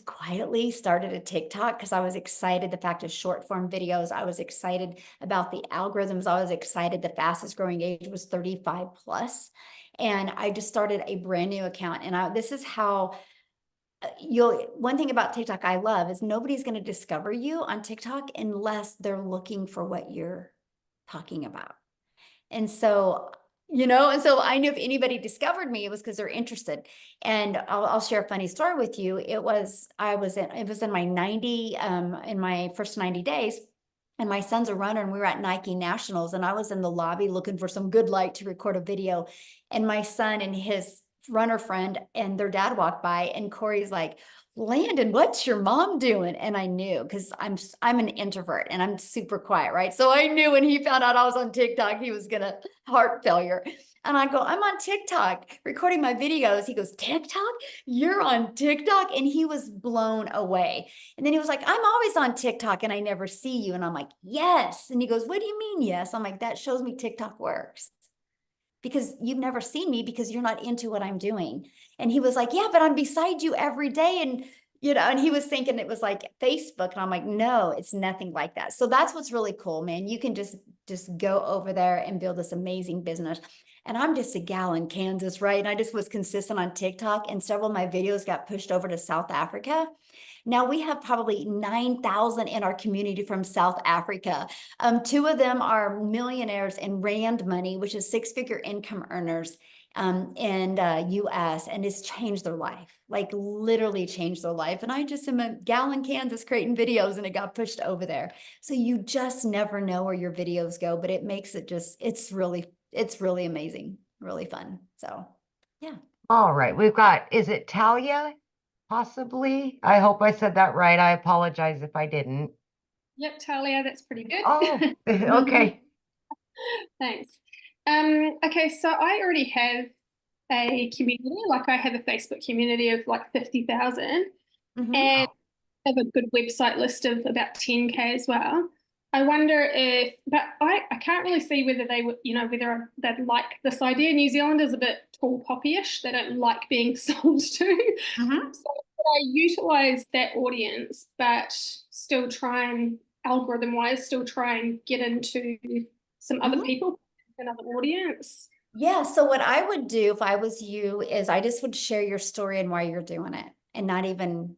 quietly started a TikTok because I was excited. The fact of short form videos, I was excited about the algorithms. I was excited. The fastest growing age was 35 plus. And I just started a brand new account. And this is how one thing about TikTok I love is nobody's going to discover you on TikTok unless they're looking for what you're talking about. And so, you know, and so I knew if anybody discovered me, it was because they're interested. And I'll share a funny story with you. It was in my first 90 days. And my son's a runner and we were at Nike Nationals and I was in the lobby looking for some good light to record a video. And my son and his runner friend and their dad walked by and Corey's like, Landon, what's your mom doing? And I knew because I'm an introvert and I'm super quiet, right? So I knew when he found out I was on TikTok, he was gonna heart failure. And I go, I'm on TikTok recording my videos. He goes, TikTok? You're on TikTok? And he was blown away. And then he was like, I'm always on TikTok and I never see you. And I'm like, yes. And he goes, what do you mean, yes? I'm like, that shows me TikTok works. Because you've never seen me because you're not into what I'm doing. And he was like, yeah, but I'm beside you every day. And, you know, and he was thinking it was like Facebook. And I'm like, no, it's nothing like that. So that's what's really cool, man. You can just go over there and build this amazing business. And I'm just a gal in Kansas, right? And I just was consistent on TikTok and several of my videos got pushed over to South Africa. Now we have probably 9,000 in our community from South Africa. 2 of them are millionaires in Rand money, which is 6-figure income earners in US, and it's changed their life, like literally changed their life. And I just am a gal in Kansas creating videos and it got pushed over there. So you just never know where your videos go, but it makes it it's really amazing, really fun. So yeah. All right, we've got, is it Talia? Possibly. I hope I said that right. I apologize if I didn't. Yep, Talia, that's pretty good. Oh, okay. Thanks. Okay, so I already have a community, like I have a Facebook community of like 50,000 and have a good website list of about 10K as well. I wonder if, but I can't really see whether they would, you know, whether they'd like this idea. New Zealand is a bit tall poppy-ish. They don't like being sold to. So I utilize that audience, but still try and algorithm-wise, still try and get into some other people, another audience. Yeah. So what I would do if I was you is I just would share your story and why you're doing it and not even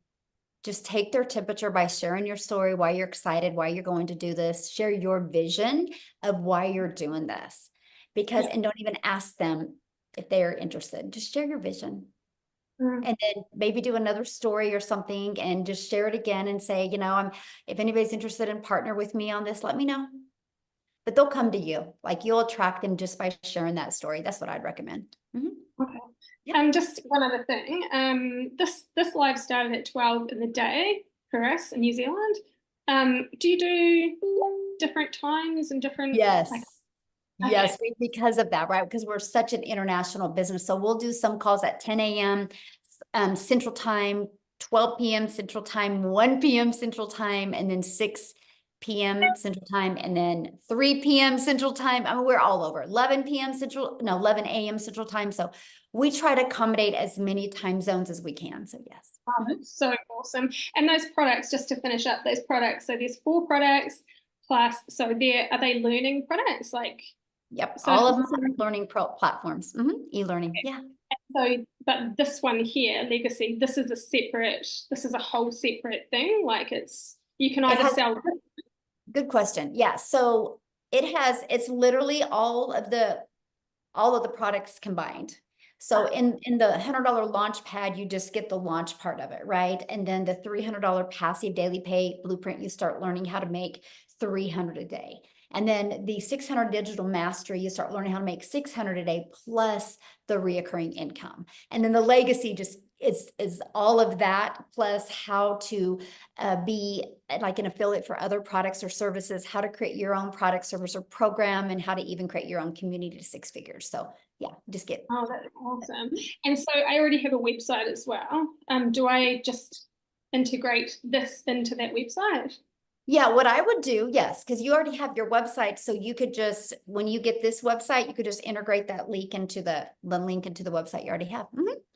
just take their temperature by sharing your story, why you're excited, why you're going to do this, share your vision of why you're doing this. Because, and don't even ask them if they are interested, just share your vision. And then maybe do another story or something and just share it again and say, you know, if anybody's interested in partner with me on this, let me know. But they'll come to you. Like you'll attract them just by sharing that story. That's what I'd recommend. Okay. Just one other thing. This live started at 12 in the day for us in New Zealand. Do you do different times and different? Yes. Like, Yes, because of that, right? Because we're such an international business. So we'll do some calls at 10 a.m. Central Time, 12 p.m. Central Time, 1 p.m. Central Time, and then 6 p.m. Central Time, and then 3 p.m. Central Time. I mean, we're all over. 11 a.m. Central Time. So we try to accommodate as many time zones as we can. So yes. Wow, that's so awesome. And those products, just to finish up, those products. So there's 4 products plus. So are they learning products like? Yep, So all of them are learning platforms, e-learning, yeah. So, but this one here, Legacy, this is a whole separate thing. Like you can either sell. Good question. Yeah, so it's literally all of the products combined. So in the $100 launch pad, you just get the launch part of it, right? And then the $300 passive daily pay blueprint, you start learning how to make 300 a day. And then the 600 digital mastery, you start learning how to make 600 a day plus the reoccurring income. And then the legacy just is all of that plus how to be like an affiliate for other products or services, how to create your own product, service, or program, and how to even create your own community to 6 figures. So yeah, just get. Oh, that's awesome. And so I already have a website as well. Do I just integrate this into that website? Yeah, what I would do, yes, because you already have your website. So you could just, when you get this website, you could just integrate that link into the link into the website you already have.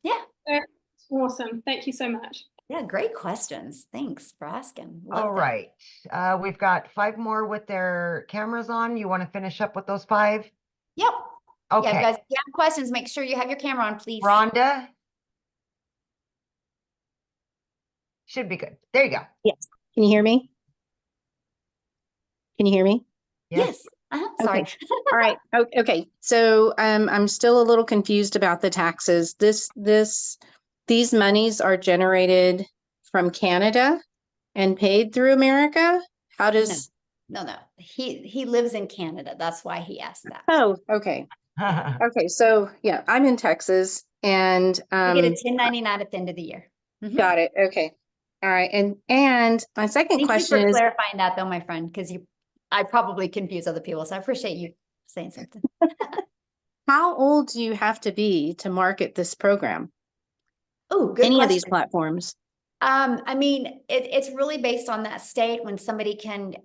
Yeah. That's awesome. Thank you so much. Yeah, great questions. Thanks for asking. All right. We've got 5 more with their cameras on. You want to finish up with those 5? Yep. Okay. Yeah, guys, if you have questions, make sure you have your camera on, please. Rhonda? Should be good. There you go. Yes. Can you hear me? Can you hear me? Yes. Sorry. Okay. All right. Okay. So I'm still a little confused about the taxes. These monies are generated from Canada and paid through America. How does? No. He lives in Canada. That's why he asked that. Oh, okay. Okay. So yeah, I'm in Texas and you get a 1099 at the end of the year. Got it. Okay. All right. And my second question Thank you for is clarifying that though, my friend, because I probably confuse other people. So I appreciate you saying something. how old do you have to be to market this program? Oh, good Any question. of these platforms? I mean, it's really based on that state when somebody can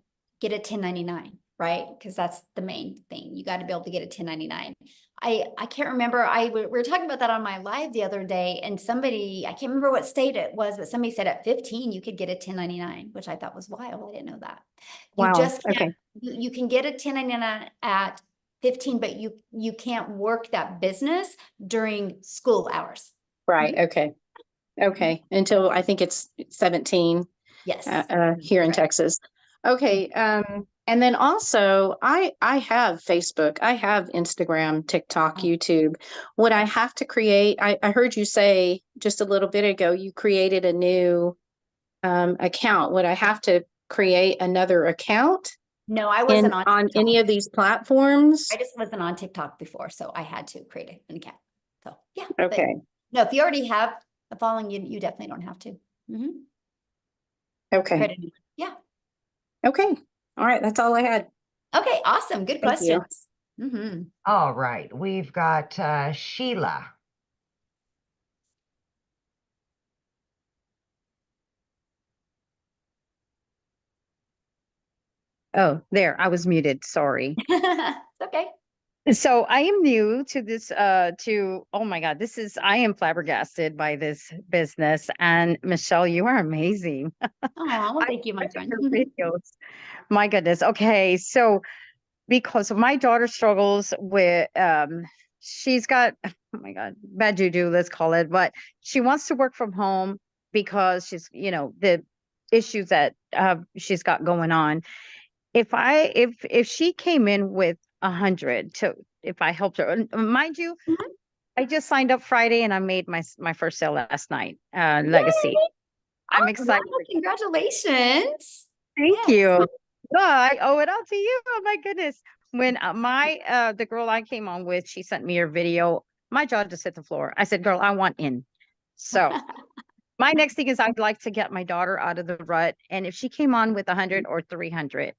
get a 1099, right? Because that's the main thing. You got to be able to get a 1099. I can't remember. We were talking about that on my live the other day, and somebody, I can't remember what state it was, but somebody said at 15 you could get a 1099, which I thought was wild. I didn't know that. You Wow. just can't. Okay. You can get a 1099 at 15, but you can't work that business during school hours. Right. Okay. Okay. Until I think it's 17. Yes. Here in Texas. Okay. And then also I have Facebook, I have Instagram, TikTok, YouTube. Would I have to create, I heard you say just a little bit ago, you created a new account. Would I have to create another account? No, I wasn't on any of these platforms. I just wasn't on TikTok before, so I had to create an account. So yeah. Okay. No, if you already have a following, you definitely don't have to. Okay. Yeah. Okay. All right. That's all I had. Okay. Awesome. Good Thank you. questions. All right. We've got Sheila. Oh, there, I was muted. Sorry. It's okay. So I am new to this, oh my God, I am flabbergasted by this business. And Michelle, you are amazing. Oh, thank you, my friend. Your videos. My goodness. Okay. So because my daughter struggles with, she's got, oh my God, bad juju, let's call it, but she wants to work from home because she's, the issues that she's got going on. If she came in with 100 if I helped her, mind you, I just signed up Friday and I made my first sale last night. Legacy. I'm Oh, excited. wow, congratulations. Thank Yes. you. Oh, I owe it all to you. Oh my goodness. When the girl I came on with, she sent me her video. My jaw just hit the floor. I said, girl, I want in. So my next thing is I'd like to get my daughter out of the rut. And if she came on with 100 or 300,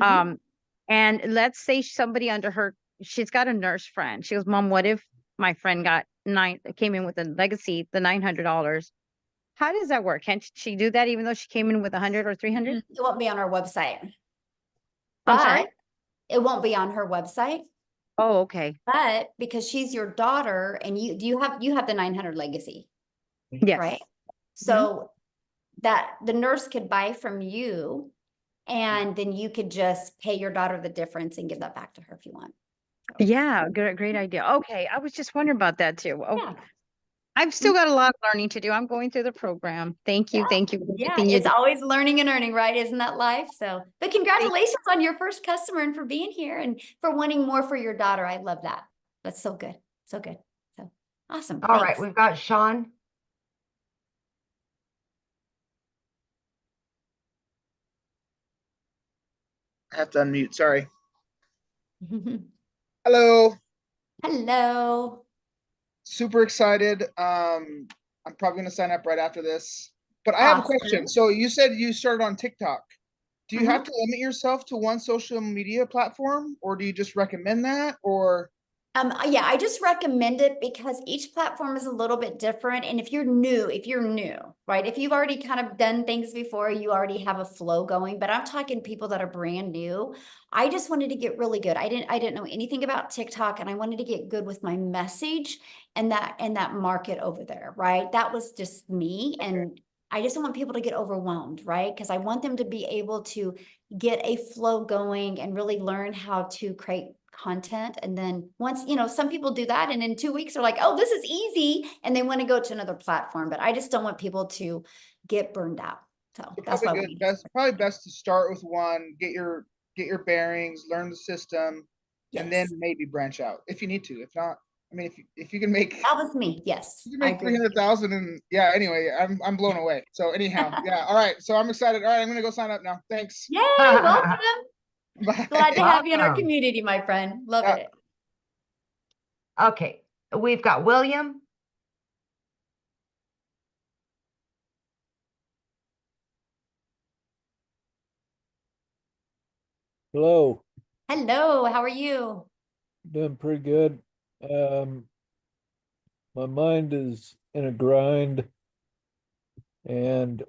and let's say somebody under her, she's got a nurse friend. She goes, Mom, what if my friend came in with a legacy, the $900? How does that work? Can't she do that even though she came in with 100 or 300? It won't be on our website. I'm sorry? But it won't be on her website. Oh, okay. But because she's your daughter and you have the 900 legacy. Yes. Right. So that the nurse could buy from you and then you could just pay your daughter the difference and give that back to her if you want. Yeah, great idea. Okay, I was just wondering about that too. Oh, Yeah. I've still got a lot of learning to do. I'm going through the program. Thank you. Thank you for Yeah, everything you it's do. always learning and earning, right? Isn't that life? So, but congratulations on your first customer and for being here and for wanting more for your daughter. I love that. That's so good. So good. So awesome. All right, Thanks. we've got Sean. I have to unmute, sorry. Hello. Hello. Super excited. I'm probably gonna sign up right after this. But I have a question. So you said you started on TikTok. Do you have to limit yourself to one social media platform, or do you just recommend that? Or Yeah, I just recommend it because each platform is a little bit different. And if you're new, right? If you've already kind of done things before, you already have a flow going, but I'm talking people that are brand new. I just wanted to get really good. I didn't know anything about TikTok and I wanted to get good with my message and that market over there, right? That was just me. And I just don't want people to get overwhelmed, right? Because I want them to be able to get a flow going and really learn how to create content. And then once, some people do that and in 2 weeks they're like, oh, this is easy. And they want to go to another platform, but I just don't want people to get burned out. So that's why probably best to start with one, get your bearings, learn the system, and then maybe branch out if you need to. If not, I mean, if you can make that was me, yes. You can make 300,000 and yeah, anyway, I'm blown away. So anyhow, yeah. All right. So I'm excited. All right, I'm gonna go sign up now. Thanks. Yay, welcome. Bye. Glad to have you in our community, my friend. Love it. Okay, we've got William. Hello, Hello, how are you? doing pretty good. My mind is in a grind and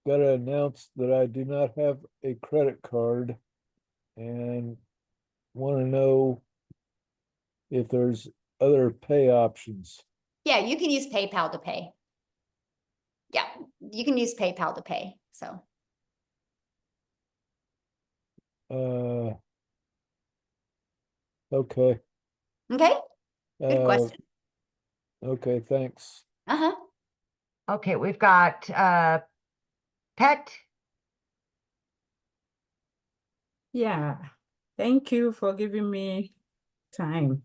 gotta announce that I do not have a credit card and want to know if there's other pay options. Yeah, you can use PayPal to pay. Yeah, you can use PayPal to pay. So Okay. okay, good question. Okay, thanks. Okay, we've got Pet. Yeah, thank you for giving me time.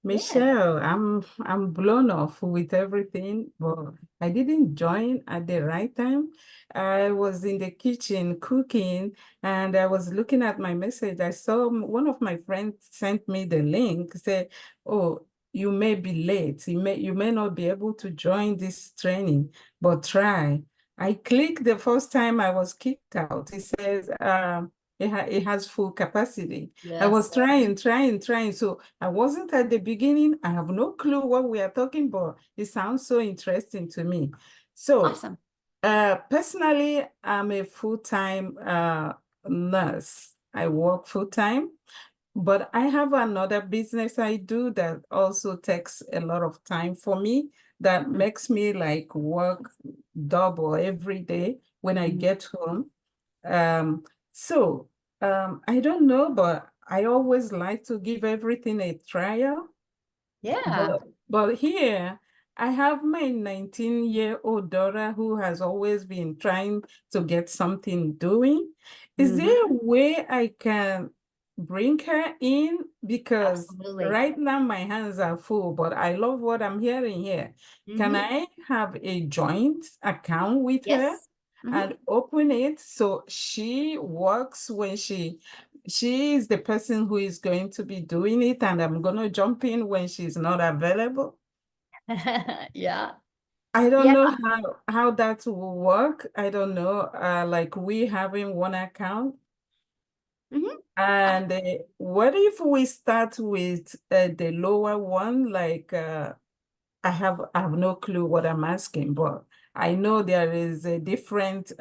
Michelle, I'm blown off with everything, but I didn't join at the right time. I was in the kitchen cooking and I was looking at my message. I saw one of my friends sent me the link, say, oh, you may be late. You may not be able to join this training, but try. I clicked the first time I was kicked out. It says, it has full capacity. I was trying. So I wasn't at the beginning. I have no clue what we are talking about. It sounds so interesting to me. So awesome. Personally, I'm a full-time nurse. I work full-time, but I have another business I do that also takes a lot of time for me. That makes me like work double every day when I get home. I don't know, but I always like to give everything a trial. Yeah. But here, I have my 19-year-old daughter who has always been trying to get something doing. Is there a way I can bring her in? Because Absolutely. right now my hands are full, but I love what I'm hearing here. Can Mhm. I have a joint account with her Yes. Mhm. and open it so she works when she is the person who is going to be doing it, and I'm gonna jump in when she's not available? Yeah. I don't Yeah. know how that will work. I don't know. Like we having one account. Mhm. And what if we start with the lower one? Like I have no clue what I'm asking, but I know there is a different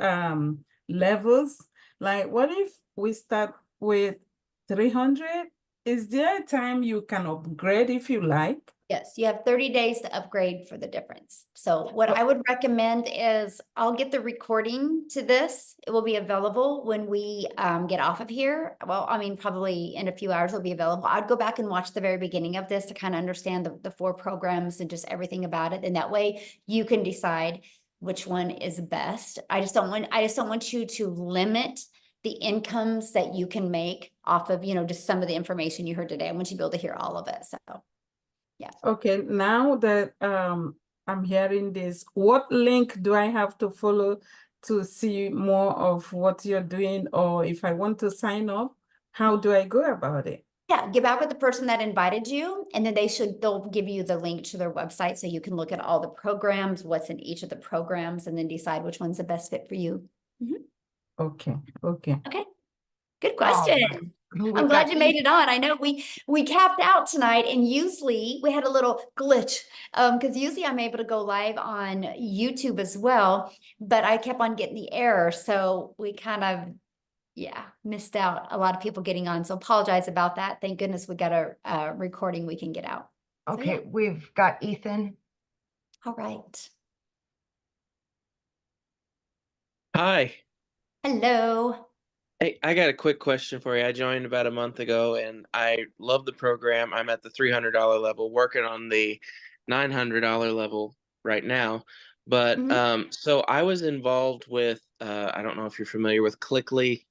levels. Like what if we start with 300? Is there a time you can upgrade if you like? Yes, you have 30 days to upgrade for the difference. So what I would recommend is I'll get the recording to this. It will be available when we get off of here. Well, I mean, probably in a few hours it'll be available. I'd go back and watch the very beginning of this to kind of understand the 4 programs and just everything about it. And that way you can decide which one is best. I just don't want you to limit the incomes that you can make off of, just some of the information you heard today. I want you to be able to hear all of it. So. Yeah. Okay, now that I'm hearing this, what link do I have to follow to see more of what you're doing? Or if I want to sign up, how do I go about it? Yeah, get back with the person that invited you, and then they'll give you the link to their website so you can look at all the programs, what's in each of the programs, and then decide which one's the best fit for you. Mhm. Okay, okay. Okay, good All question. right. We've I'm glad got you made it on. I know we capped out tonight, and usually we had a little glitch because usually I'm able to go live on YouTube as well, but I kept on getting the error, so we kind of missed out a lot of people getting on. So apologize about that. Thank goodness we got a recording we can get out. So, Okay, yeah. we've got Ethan. All right. Hi. Hello. Hey, I got a quick question for you. I joined about a month ago and I love the program. I'm at the $300 level, working on the $900 level right now. But so I was involved with I don't know if you're familiar with Clickly,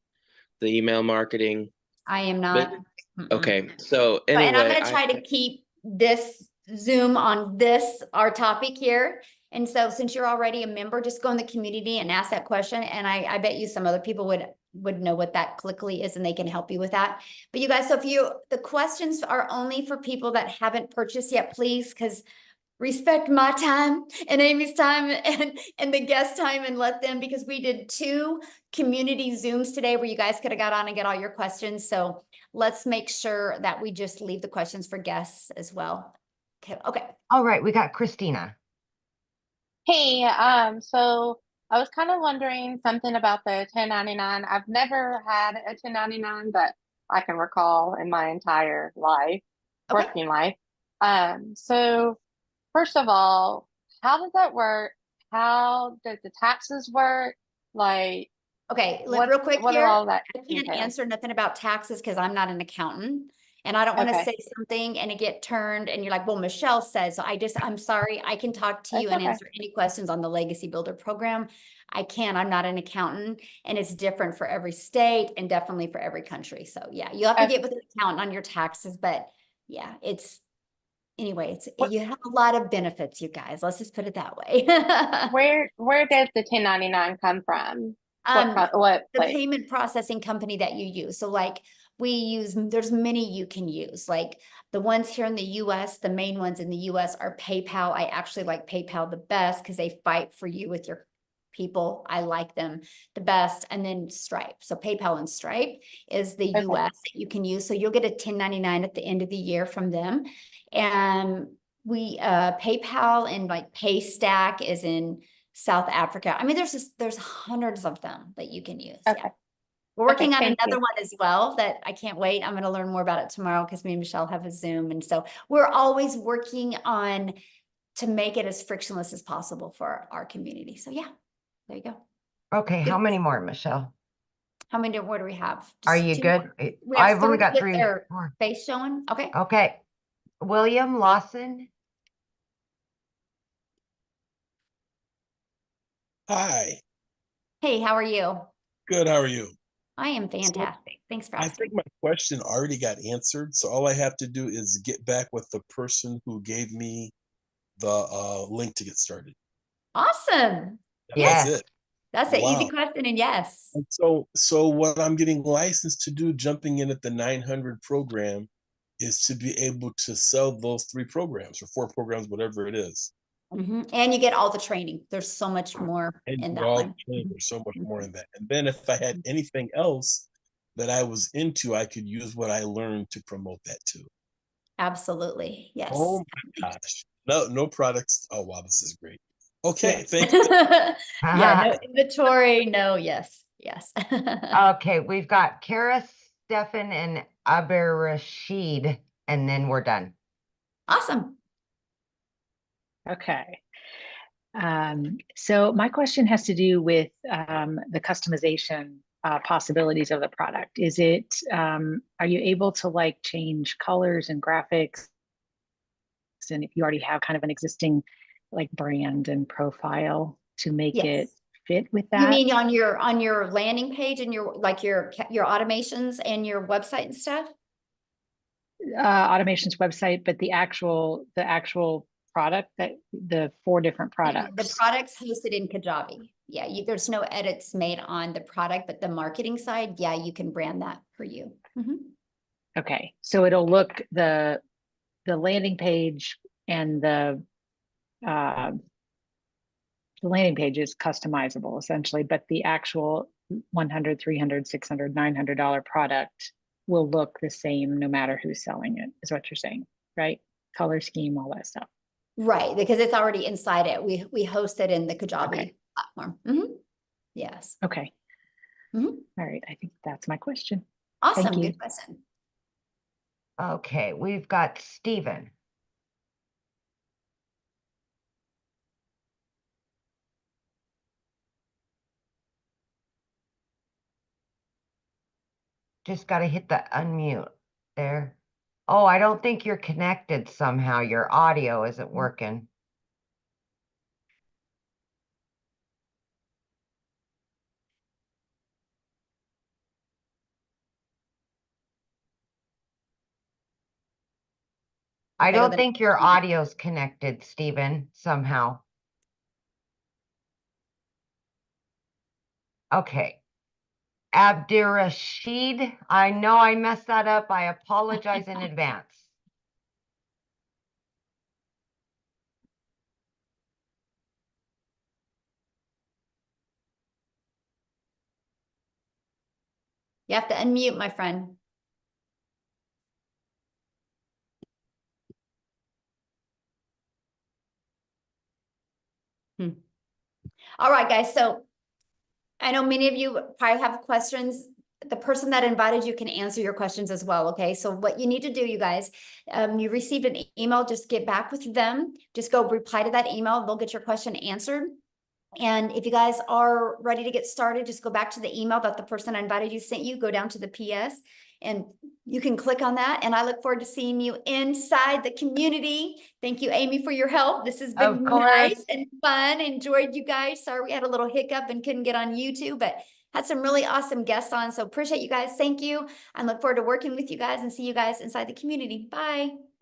the email marketing. I am But not. okay. So And I'm anyway, going to try to keep this Zoom on our topic here. And so since you're already a member, just go in the community and ask that question. And I bet you some other people would know what that Clickly is and they can help you with that. But you guys, so the questions are only for people that haven't purchased yet, please, because respect my time and Amy's time and the guest time and let them, because we did 2 community Zooms today where you guys could have got on and get all your questions. So let's make sure that we just leave the questions for guests as well. Okay. All right, we got Christina. Hey, so I was kind of wondering something about the 1099. I've never had a 1099, but I can recall in my entire life, working life. So first of all, how does that work? How does the taxes work? Like, Okay, real quick what here. are all that I can't entail? answer nothing about taxes because I'm not an accountant. And I don't want to Okay. say something and it get turned and you're like, well, Michelle says, so I'm sorry. I can talk to you That's and okay. answer any questions on the Legacy Builder program. I'm not an accountant and it's different for every state and definitely for every country. So yeah, you have to get with an accountant on your taxes, but yeah, you have a lot of benefits, you guys. Let's just put it that way. Where does the 1099 come from? What The place? payment processing company that you use. So like there's many you can use. Like the ones here in the US, the main ones in the US are PayPal. I actually like PayPal the best because they fight for you with your people. I like them the best. And then Stripe. So PayPal and Stripe is the US that you can use. So you'll get a 1099 at the end of the year from them. And PayPal and like Paystack is in South Africa. I mean, there's hundreds of them that you can use. Okay. Yeah. We're working on thank another you. one as well that I can't wait. I'm going to learn more about it tomorrow because me and Michelle have a Zoom. And so we're always working on to make it as frictionless as possible for our community. So yeah, there you go. Okay, how many more, Michelle? How many more do we have? Are Just you 2 good? more? We have I've only 3 got with 3 their more. face showing. Okay. Okay, William Lawson. Hi, Hey, how are you? good. How are you? I am fantastic. Thanks for I asking. think my question already got answered. So all I have to do is get back with the person who gave me the link to get started. Awesome. That's Yes. it. That's an easy Wow. question, and yes. And so what I'm getting licensed to do, jumping in at the 900 program, is to be able to sell those 3 programs or 4 programs, whatever it is. And you get all the training. There's so much more And in get that all one. the training. There's so much more in that. And then if I had anything else that I was into, I could use what I learned to promote that too. Absolutely. Yes. Oh my gosh. No products. Oh wow, this is great. Okay, Yes. thank you. Yeah, no inventory, no, yes. Okay, we've got Kara, Stefan, and Aber Rashid, and then we're done. Awesome. Okay. So my question has to do with the customization possibilities of the product. Is it, are you able to like change colors and graphics? And if you already have kind of an existing like brand and profile to make it fit with that? You mean on your landing page and your automations and your website and stuff? Automations website, but the actual product, that the 4 different products. The product's hosted in Kajabi. Yeah, there's no edits made on the product, but the marketing side, yeah, you can brand that for you. Okay, so it'll look the landing page and the landing page is customizable essentially, but the actual $100, $300, $600, $900 product will look the same no matter who's selling it, is what you're saying, right? Color scheme, all that stuff. Right, because it's already inside it. We host it in the Kajabi platform. Yes. Okay. All right, I think that's my question. Awesome, Thank you. good question. Okay, we've got Stephen. Just got to hit the unmute there. Oh, I don't think you're connected somehow. Your audio isn't working. I don't think your audio's connected, Stephen, somehow. Okay. Abdirashid, I know I messed that up. I apologize in advance. You have to unmute, my friend. All right, guys. So I know many of you probably have questions. The person that invited you can answer your questions as well. Okay. So what you need to do, you guys, you received an email, just get back with them. Just go reply to that email. They'll get your question answered. And if you guys are ready to get started, just go back to the email that the person I invited you sent you, go down to the PS, and you can click on that. And I look forward to seeing you inside the community. Thank you, Amy, for your help. This has been nice and fun. Enjoyed you guys. Sorry we had a little hiccup and couldn't get on YouTube, but had some really awesome guests on. So appreciate you guys. Thank you. I look forward to working with you guys and see you guys inside the community. Bye.